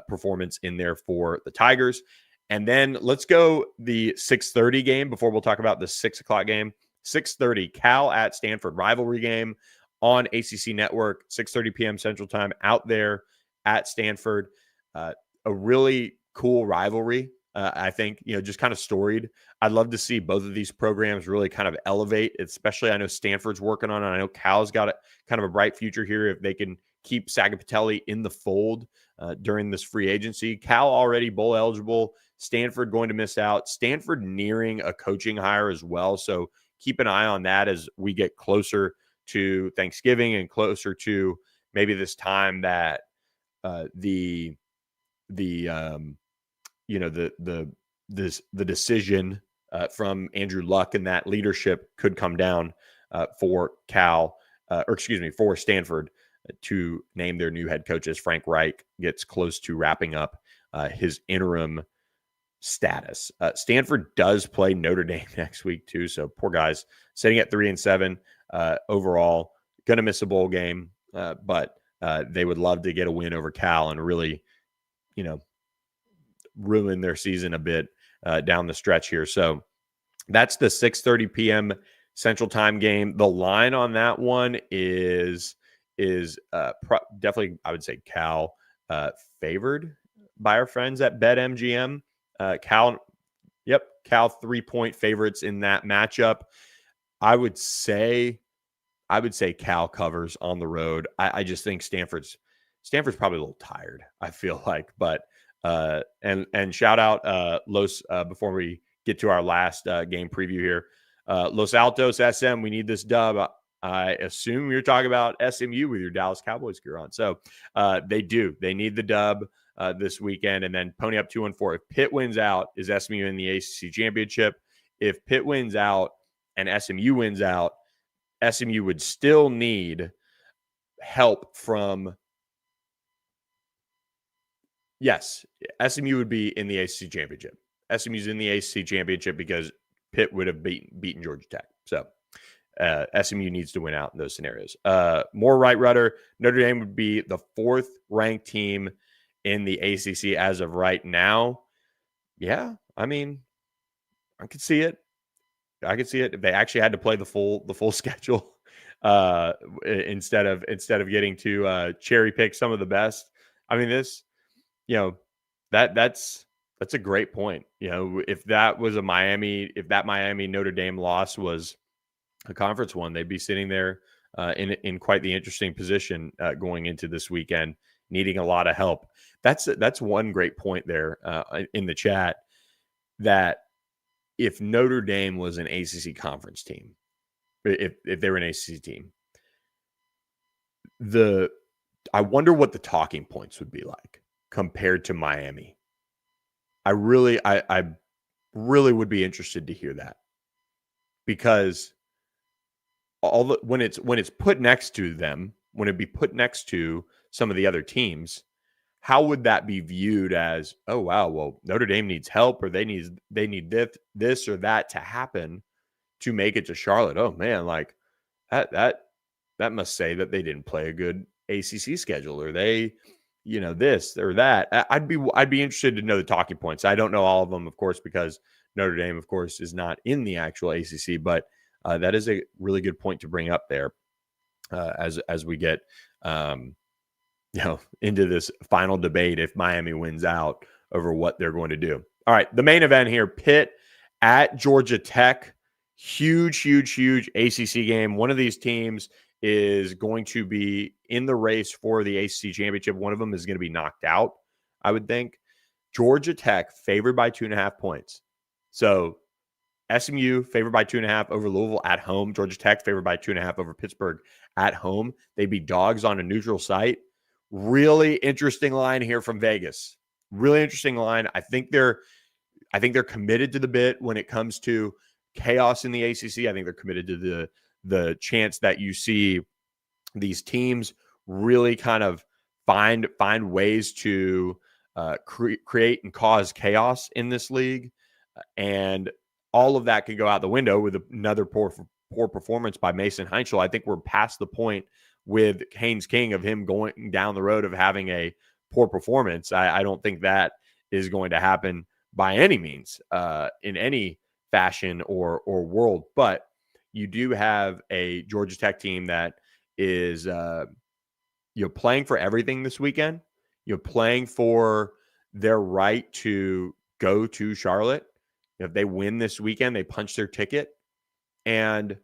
performance in there for the Tigers. And then let's go the 6:30 game before we'll talk about the 6 o'clock game. 6:30, Cal at Stanford, rivalry game on ACC Network, 6:30 p.m. Central Time out there at Stanford. A really cool rivalry. I think, just kind of storied. I'd love to see both of these programs really kind of elevate, especially I know Stanford's working on it. I know Cal's got kind of a bright future here if they can keep Sagapatelli in the fold during this free agency. Cal already bowl eligible. Stanford going to miss out. Stanford nearing a coaching hire as well. So keep an eye on that as we get closer to Thanksgiving and closer to maybe this time that the decision from Andrew Luck and that leadership could come down for for Stanford to name their new head coach as Frank Reich gets close to wrapping up his interim status. Stanford does play Notre Dame next week too. So poor guys sitting at 3-7 overall, going to miss a bowl game, but they would love to get a win over Cal and really, ruin their season a bit down the stretch here. So that's the 6:30 p.m. Central Time game. The line on that one is definitely, I would say, Cal favored by our friends at BetMGM. Cal 3-point favorites in that matchup. I would say Cal covers on the road. I just think Stanford's probably a little tired, I feel like, but and shout out Los before we get to our last game preview here. Los Altos SM, we need this dub. I assume you're talking about SMU with your Dallas Cowboys gear on. So they do. They need the dub this weekend. And then Pony Up 2-4. If Pitt wins out, is SMU in the ACC championship? If Pitt wins out and SMU wins out, SMU would still need help from, yes, SMU would be in the ACC championship. SMU's in the ACC championship because Pitt would have beaten Georgia Tech. So SMU needs to win out in those scenarios. More right rudder. Notre Dame would be the 4th ranked team in the ACC as of right now. Yeah, I mean, I could see it. I could see it. If they actually had to play the full schedule instead of getting to cherry pick some of the best. I mean, this, that's a great point. If that Miami Notre Dame loss was a conference one, they'd be sitting there in quite the interesting position going into this weekend, needing a lot of help. That's one great point there in the chat, that if Notre Dame was an ACC conference team, if they were an ACC team, I wonder what the talking points would be like compared to Miami. I really would be interested to hear that, because when it's put next to them, when it'd be put next to some of the other teams, how would that be viewed as, oh wow, well, Notre Dame needs help, or they need this or that to happen to make it to Charlotte? Oh man, like that must say that they didn't play a good ACC schedule, or they, this or that. I'd be interested to know the talking points. I don't know all of them, of course, because Notre Dame, of course, is not in the actual ACC, but that is a really good point to bring up there as we get into this final debate if Miami wins out over what they're going to do. All right, the main event here, Pitt at Georgia Tech. Huge ACC game. One of these teams is going to be in the race for the ACC championship. One of them is going to be knocked out, I would think. Georgia Tech favored by 2.5 points. So SMU favored by 2.5 over Louisville at home. Georgia Tech favored by 2.5 over Pittsburgh at home. They'd be dogs on a neutral site. Really interesting line here from Vegas. Really interesting line. I think they're committed to the bit when it comes to chaos in the ACC. I think they're committed to the chance that you see these teams really kind of find ways to create and cause chaos in this league, and all of that could go out the window with another poor performance by Mason Heinschel. I think we're past the point with Haynes King of him going down the road of having a poor performance. I don't think that is going to happen by any means in any fashion or world. But you do have a Georgia Tech team that is playing for everything this weekend. You're playing for their right to go to Charlotte. If they win this weekend, they punch their ticket. And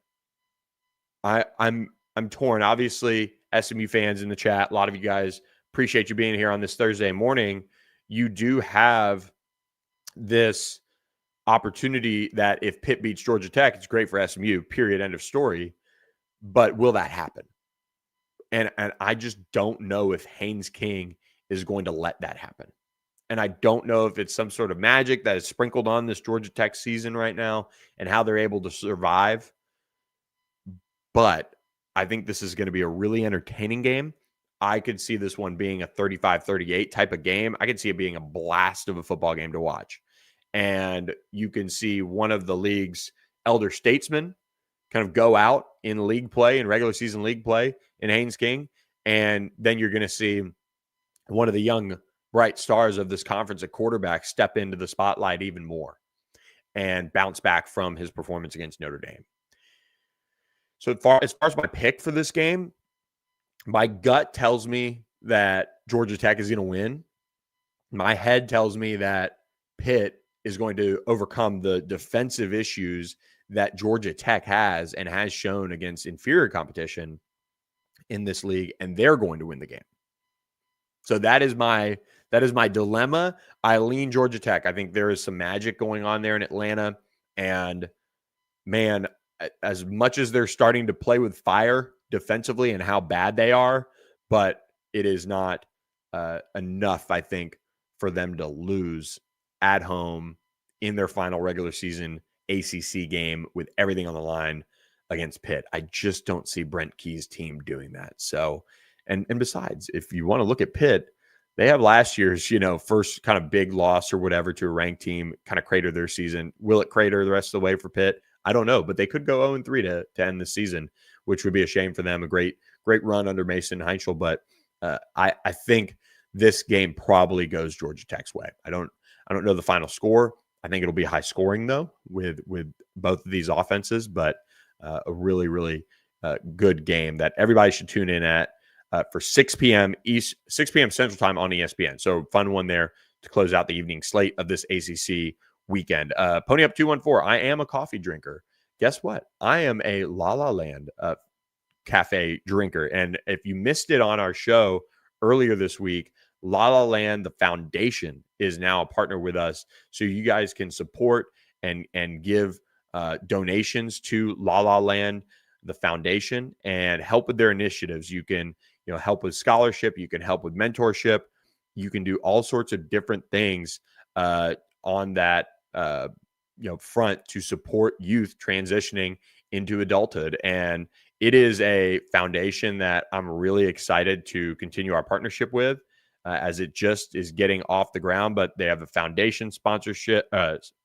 I'm torn. Obviously, SMU fans in the chat, a lot of you guys, appreciate you being here on this Thursday morning. You do have this opportunity that if Pitt beats Georgia Tech, it's great for SMU, period, end of story. But will that happen? And I just don't know if Haynes King is going to let that happen. And I don't know if it's some sort of magic that is sprinkled on this Georgia Tech season right now and how they're able to survive. But I think this is going to be a really entertaining game. I could see this one being a 35-38 type of game. I could see it being a blast of a football game to watch. And you can see one of the league's elder statesmen kind of go out in league play, in regular season league play, in Haynes King. And then you're going to see one of the young, bright stars of this conference at quarterback step into the spotlight even more and bounce back from his performance against Notre Dame. So as far as my pick for this game, my gut tells me that Georgia Tech is going to win. My head tells me that Pitt is going to overcome the defensive issues that Georgia Tech has and has shown against inferior competition in this league, and they're going to win the game. So that is my dilemma. I lean Georgia Tech. I think there is some magic going on there in Atlanta. And man, as much as they're starting to play with fire defensively and how bad they are, but it is not enough, I think, for them to lose at home in their final regular season ACC game with everything on the line against Pitt. I just don't see Brent Key's team doing that. So And besides, if you want to look at Pitt, they have last year's, first kind of big loss or whatever to a ranked team kind of crater their season. Will it crater the rest of the way for Pitt? I don't know, but they could go 0-3 to end the season, which would be a shame for them. A great run under Mason Heinzel, but I think this game probably goes Georgia Tech's way. I don't know the final score. I think it'll be high scoring though with both of these offenses, but a really, really good game that everybody should tune in at for 6 p.m. 6 p.m. Central Time on ESPN. So fun one there to close out the evening slate of this ACC weekend. Pony Up 214. I am a coffee drinker. Guess what? I am a La La Land cafe drinker. And if you missed it on our show earlier this week, La La Land, the foundation, is now a partner with us. So you guys can support and give donations to La La Land, the foundation, and help with their initiatives. You can help with scholarship. You can help with mentorship. You can do all sorts of different things on that front to support youth transitioning into adulthood. And it is a foundation that I'm really excited to continue our partnership with as it just is getting off the ground. But they have a foundation sponsorship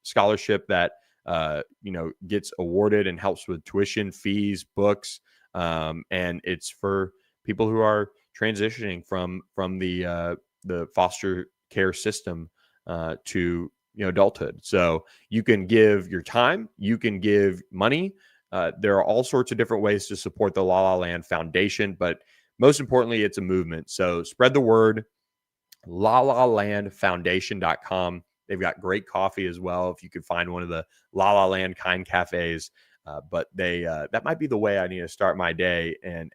scholarship that gets awarded and helps with tuition, fees, books, and it's for people who are transitioning from the foster care system to adulthood. So you can give your time, you can give money. There are all sorts of different ways to support the La La Land Foundation, but most importantly, it's a movement. So spread the word. LaLaLandFoundation.com. They've got great coffee as well. If you could find one of the La La Land kind cafes, but they that might be the way I need to start my day and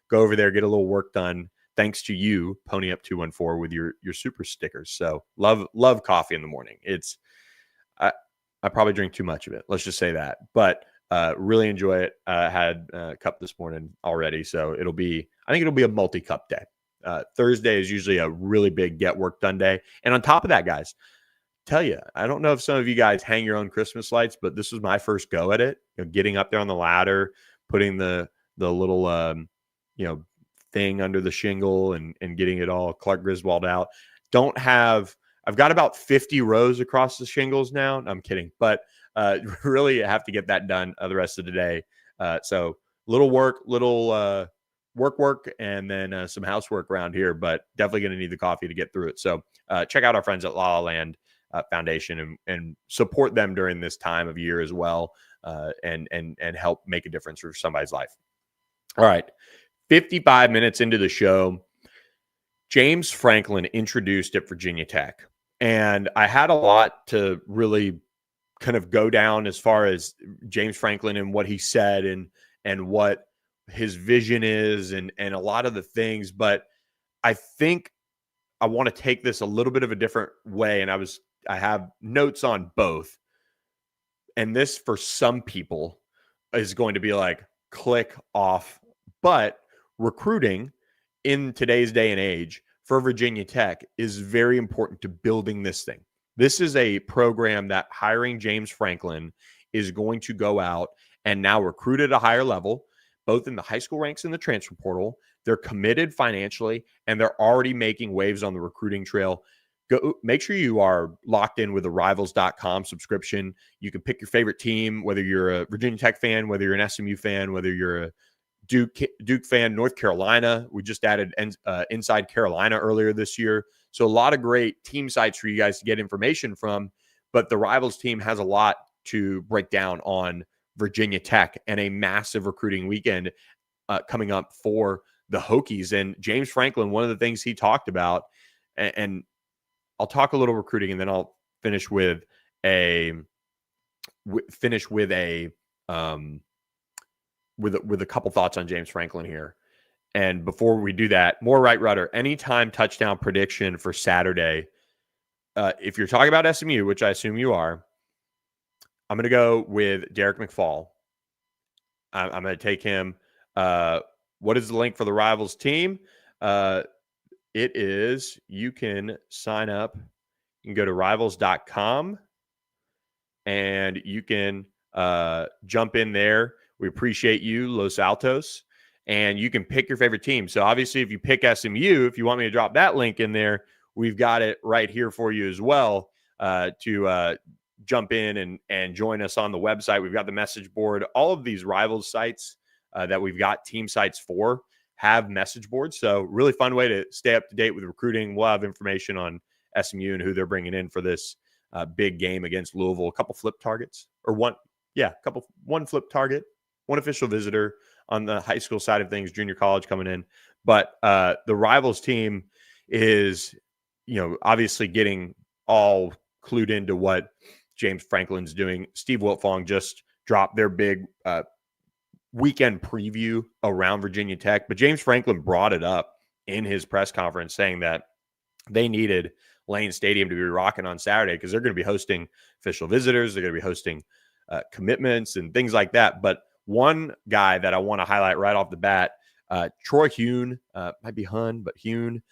go over there, get a little work done. Thanks to you, Pony Up 214, with your super stickers. So love coffee in the morning. I probably drink too much of it. Let's just say that, but really enjoy it. Had a cup this morning already, so I think it'll be a multi-cup day. Thursday is usually a really big get work done day. And on top of that, guys, tell you, I don't know if some of you guys hang your own Christmas lights, but this was my first go at it. Getting up there on the ladder, putting the little thing under the shingle and getting it all Clark Griswold out. I've got about 50 rows across the shingles now. I'm kidding, but really have to get that done the rest of the day. So little work, work, and then some housework around here, but definitely going to need the coffee to get through it. So check out our friends at La La Land Foundation and support them during this time of year as well, and help make a difference for somebody's life. All right, 55 minutes into the show, James Franklin introduced at Virginia Tech, and I had a lot to really kind of go down as far as James Franklin and what he said and what his vision is and a lot of the things, but I think I want to take this a little bit of a different way. And I have notes on both. And this for some people is going to be like click off, but recruiting in today's day and age for Virginia Tech is very important to building this thing. This is a program that hiring James Franklin is going to go out and now recruit at a higher level, both in the high school ranks and the transfer portal. They're committed financially, and they're already making waves on the recruiting trail. Go make sure you are locked in with the Rivals.com subscription. You can pick your favorite team, whether you're a Virginia Tech fan, whether you're an SMU fan, whether you're a Duke fan. North Carolina, we just added Inside Carolina earlier this year. So a lot of great team sites for you guys to get information from. But the Rivals team has a lot to break down on Virginia Tech and a massive recruiting weekend coming up for the Hokies. And James Franklin, one of the things he talked about, and I'll talk a little recruiting, and then I'll finish with a couple thoughts on James Franklin here. And before we do that, more right rudder, anytime touchdown prediction for Saturday. If you're talking about SMU, which I assume you are, I'm going to go with Derek McFall. I'm going to take him. What is the link for the Rivals team? It is, you can sign up. You can go to Rivals.com and you can jump in there. We appreciate you, Los Altos. and you can pick your favorite team. So obviously, if you pick SMU, if you want me to drop that link in there, we've got it right here for you as well to jump in and join us on the website. We've got the message board. All of these Rivals sites that we've got team sites for have message boards. So really fun way to stay up to date with recruiting. We'll have information on SMU and who they're bringing in for this big game against Louisville. A couple flip targets or one flip target, one official visitor on the high school side of things, junior college coming in. But the Rivals team is, obviously getting all clued into what James Franklin's doing. Steve Wiltfong just dropped their big weekend preview around Virginia Tech, but James Franklin brought it up in his press conference saying that they needed Lane Stadium to be rocking on Saturday because they're going to be hosting official visitors. They're going to be hosting commitments and things like that. But one guy that I want to highlight right off the bat, Troy Hune, might be Hun, but Hune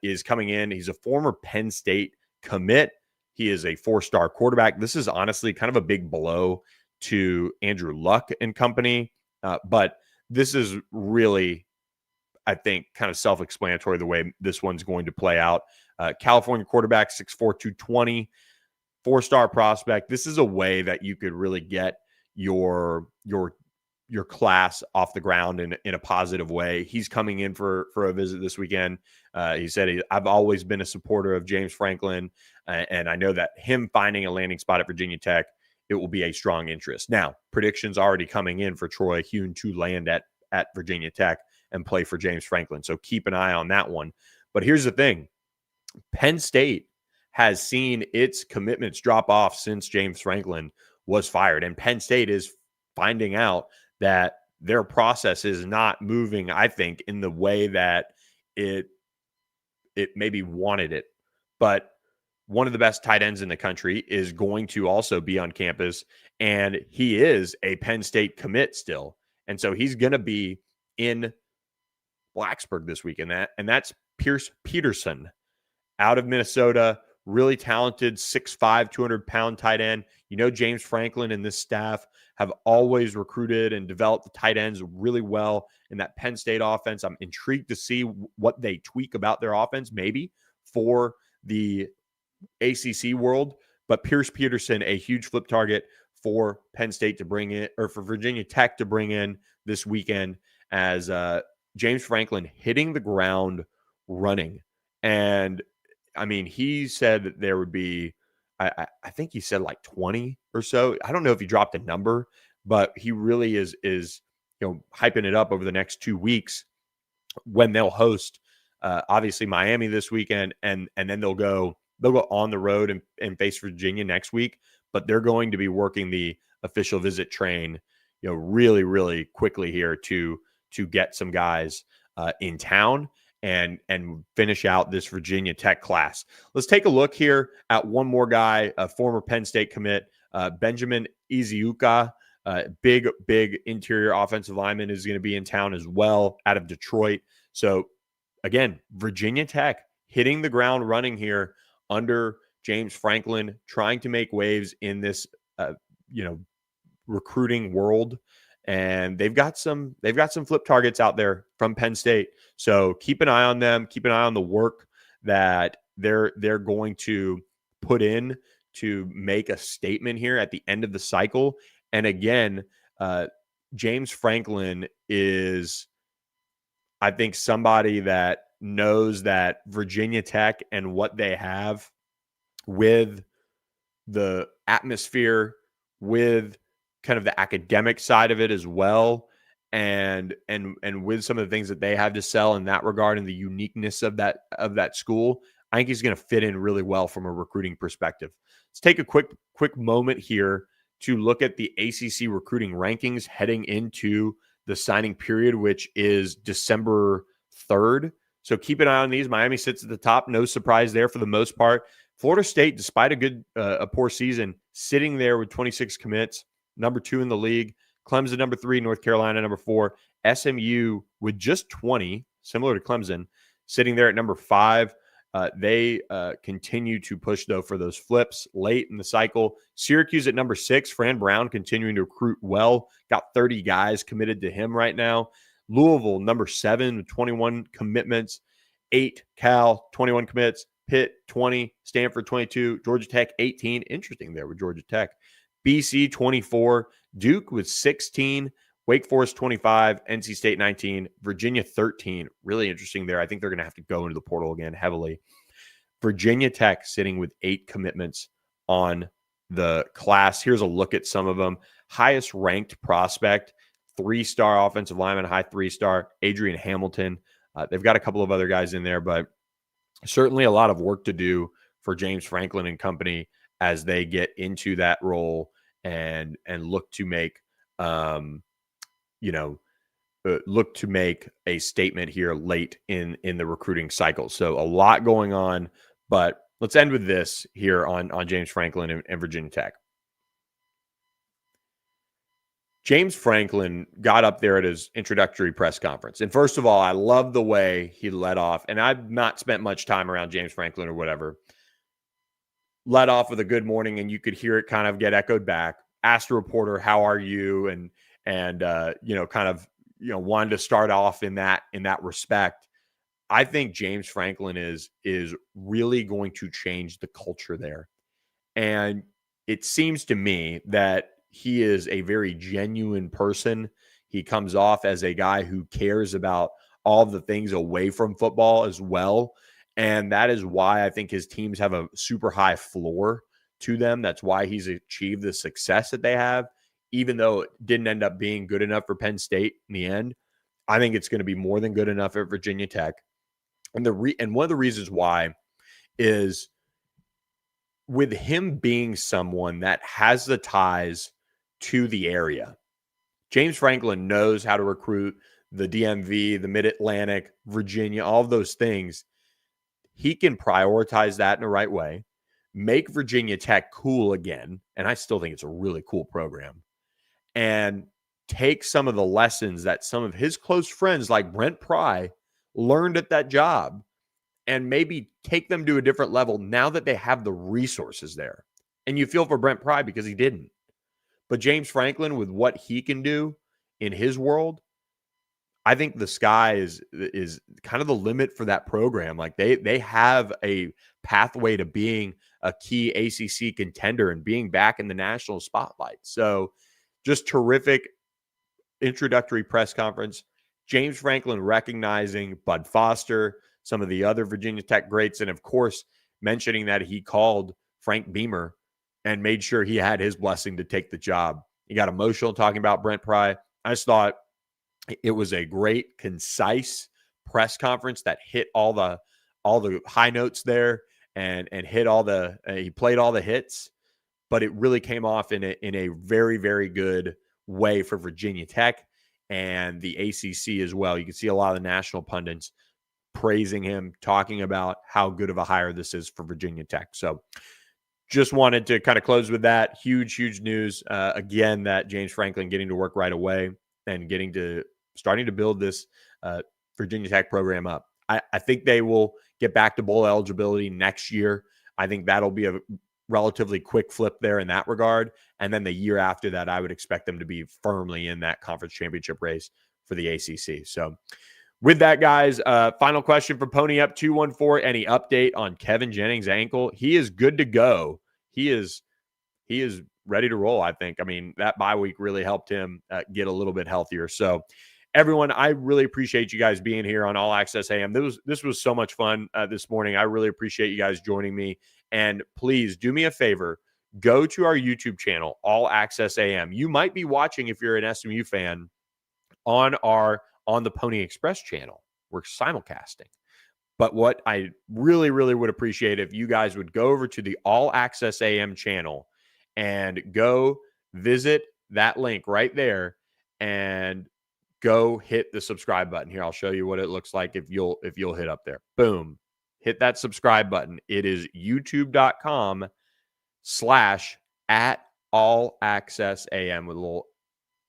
is coming in. He's a former Penn State commit. He is a 4-star quarterback. This is honestly kind of a big blow to Andrew Luck and company. But this is really, I think, kind of self-explanatory the way this one's going to play out. California quarterback, 6'4", 220, 4-star prospect. This is a way that you could really get your class off the ground in a positive way. He's coming in for a visit this weekend. He said, I've always been a supporter of James Franklin, and I know that him finding a landing spot at Virginia Tech, it will be a strong interest. Now, predictions already coming in for Troy Hune to land at Virginia Tech and play for James Franklin. So keep an eye on that one. But here's the thing. Penn State has seen its commitments drop off since James Franklin was fired. And Penn State is finding out that their process is not moving, I think, in the way that it maybe wanted it. But one of the best tight ends in the country is going to also be on campus, and he is a Penn State commit still. And so he's going to be in Blacksburg this weekend. And that's Pierce Peterson out of Minnesota, really talented, 6'5", 200-pound tight end. James Franklin and this staff have always recruited and developed the tight ends really well in that Penn State offense. I'm intrigued to see what they tweak about their offense, maybe for the ACC world. But Pierce Peterson, a huge flip target for Penn State to bring in, or for Virginia Tech to bring in this weekend, as James Franklin hitting the ground running. And I mean, he said that there would be, I think he said like 20 or so. I don't know if he dropped a number, but he really is hyping it up over the next 2 weeks when they'll host obviously Miami this weekend, and then they'll go on the road and face Virginia next week. But they're going to be working the official visit train, really, really quickly here to get some guys in town and finish out this Virginia Tech class. Let's take a look here at one more guy, a former Penn State commit, Benjamin Iziuka, big interior offensive lineman, is going to be in town as well out of Detroit. So again, Virginia Tech hitting the ground running here under James Franklin, trying to make waves in this, recruiting world. And they've got some flip targets out there from Penn State. So keep an eye on them. Keep an eye on the work that they're going to put in to make a statement here at the end of the cycle. And again, James Franklin is, I think, somebody that knows that Virginia Tech and what they have with the atmosphere, with kind of the academic side of it as well, and with some of the things that they have to sell in that regard and the uniqueness of that school, I think he's going to fit in really well from a recruiting perspective. Let's take a quick moment here to look at the ACC recruiting rankings heading into the signing period, which is December 3rd. So keep an eye on these. Miami sits at the top. No surprise there for the most part. Florida State, despite a poor season, sitting there with 26 commits, number 2 in the league. Clemson, number 3. North Carolina, number 4. SMU with just 20, similar to Clemson, sitting there at number 5. They continue to push, though, for those flips late in the cycle. Syracuse at number 6. Fran Brown continuing to recruit well. Got 30 guys committed to him right now. Louisville, number 7 with 21 commitments. 8, Cal, 21 commits. Pitt, 20. Stanford, 22. Georgia Tech, 18. Interesting there with Georgia Tech. BC, 24. Duke with 16. Wake Forest, 25. NC State, 19. Virginia, 13. Really interesting there. I think they're going to have to go into the portal again heavily. Virginia Tech sitting with 8 commitments on the class. Here's a look at some of them. Highest ranked prospect, 3-star offensive lineman, high 3-star, Adrian Hamilton. They've got a couple of other guys in there, but certainly a lot of work to do for James Franklin and company as they get into that role and look to make, look to make a statement here late in the recruiting cycle. So a lot going on, but let's end with this here on James Franklin and Virginia Tech. James Franklin got up there at his introductory press conference. And first of all, I love the way he led off. And I've not spent much time around James Franklin or whatever. Led off with a good morning, and you could hear it kind of get echoed back. Asked the reporter, "How are you?" And wanted to start off in that respect. I think James Franklin is really going to change the culture there. And it seems to me that he is a very genuine person. He comes off as a guy who cares about all the things away from football as well. And that is why I think his teams have a super high floor to them. That's why he's achieved the success that they have, even though it didn't end up being good enough for Penn State in the end. I think it's going to be more than good enough at Virginia Tech. And one of the reasons why is with him being someone that has the ties to the area. James Franklin knows how to recruit the DMV, the Mid-Atlantic, Virginia, all of those things. He can prioritize that in the right way, make Virginia Tech cool again, and I still think it's a really cool program, and take some of the lessons that some of his close friends like Brent Pry learned at that job and maybe take them to a different level now that they have the resources there. And you feel for Brent Pry because he didn't. But James Franklin, with what he can do in his world, I think the sky is kind of the limit for that program. Like they have a pathway to being a key ACC contender and being back in the national spotlight. So just terrific introductory press conference. James Franklin recognizing Bud Foster, some of the other Virginia Tech greats, and of course, mentioning that he called Frank Beamer and made sure he had his blessing to take the job. He got emotional talking about Brent Pry. I just thought it was a great, concise press conference that hit all the high notes there and hit he played all the hits, but it really came off in a very, very good way for Virginia Tech and the ACC as well. You can see a lot of the national pundits praising him, talking about how good of a hire this is for Virginia Tech. So just wanted to kind of close with that. Huge news. Again, that James Franklin getting to work right away and starting to build this Virginia Tech program up. I think they will get back to bowl eligibility next year. I think that'll be a relatively quick flip there in that regard. And then the year after that, I would expect them to be firmly in that conference championship race for the ACC. So with that, guys, final question for Pony Up 214. Any update on Kevin Jennings' ankle? He is good to go. He is ready to roll, I think. I mean, that bye week really helped him get a little bit healthier. So everyone, I really appreciate you guys being here on All Access AM. This was so much fun this morning. I really appreciate you guys joining me. And please do me a favor. Go to our YouTube channel, All Access AM. You might be watching, if you're an SMU fan, on the Pony Express channel. We're simulcasting. But what I really, really would appreciate if you guys would go over to the All Access AM channel and go visit that link right there and go hit the subscribe button. Here, I'll show you what it looks like if you'll hit up there. Boom. Hit that subscribe button. It is youtube.com/@allaccessam with a little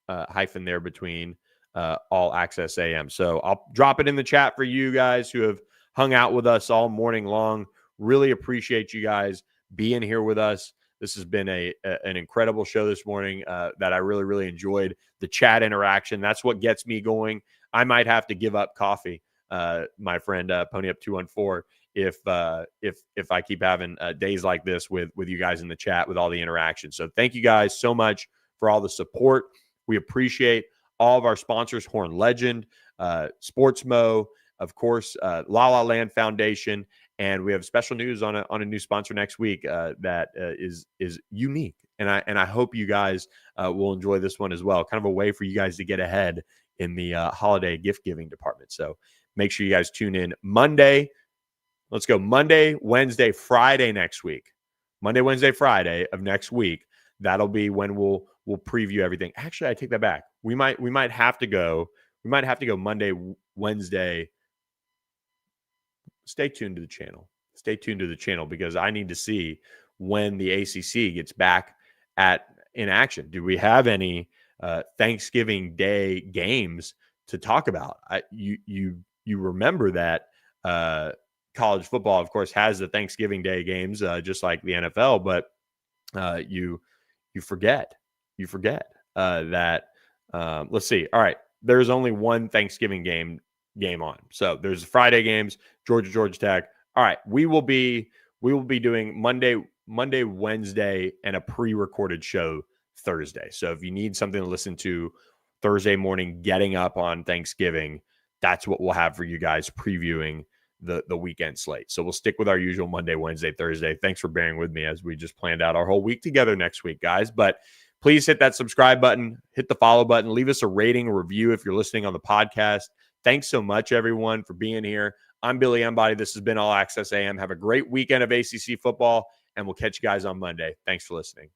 hyphen there between All Access AM. So I'll drop it in the chat for you guys who have hung out with us all morning long. Really appreciate you guys being here with us. This has been an incredible show this morning that I really, really enjoyed. The chat interaction, that's what gets me going. I might have to give up coffee, my friend Pony Up 214, if I keep having days like this with you guys in the chat with all the interaction. So thank you guys so much for all the support. We appreciate all of our sponsors: Horn Legend, Sportsmo, of course, La La Land Foundation, and we have special news on a new sponsor next week that is unique. And I hope you guys will enjoy this one as well. Kind of a way for you guys to get ahead in the holiday gift giving department. So make sure you guys tune in Monday. Let's go Monday, Wednesday, Friday next week. Monday, Wednesday, Friday of next week. That'll be when we'll preview everything. Actually, I take that back. We might have to go Monday, Wednesday. Stay tuned to the channel. Stay tuned to the channel because I need to see when the ACC gets back in action. Do we have any Thanksgiving Day games to talk about? You remember that college football, of course, has the Thanksgiving Day games just like the NFL, but you forget that. Let's see. All right, there's only one Thanksgiving game on. So there's Friday games, Georgia Tech. All right, we will be doing Monday, Wednesday, and a pre-recorded show Thursday. So if you need something to listen to Thursday morning, getting up on Thanksgiving, that's what we'll have for you guys previewing the weekend slate. So we'll stick with our usual Monday, Wednesday, Thursday. Thanks for bearing with me as we just planned out our whole week together next week, guys. But please hit that subscribe button, hit the follow button, leave us a rating, a review if you're listening on the podcast. Thanks so much, everyone, for being here. I'm Billy Embody. This has been All Access AM. Have a great weekend of ACC football, and we'll catch you guys on Monday. Thanks for listening.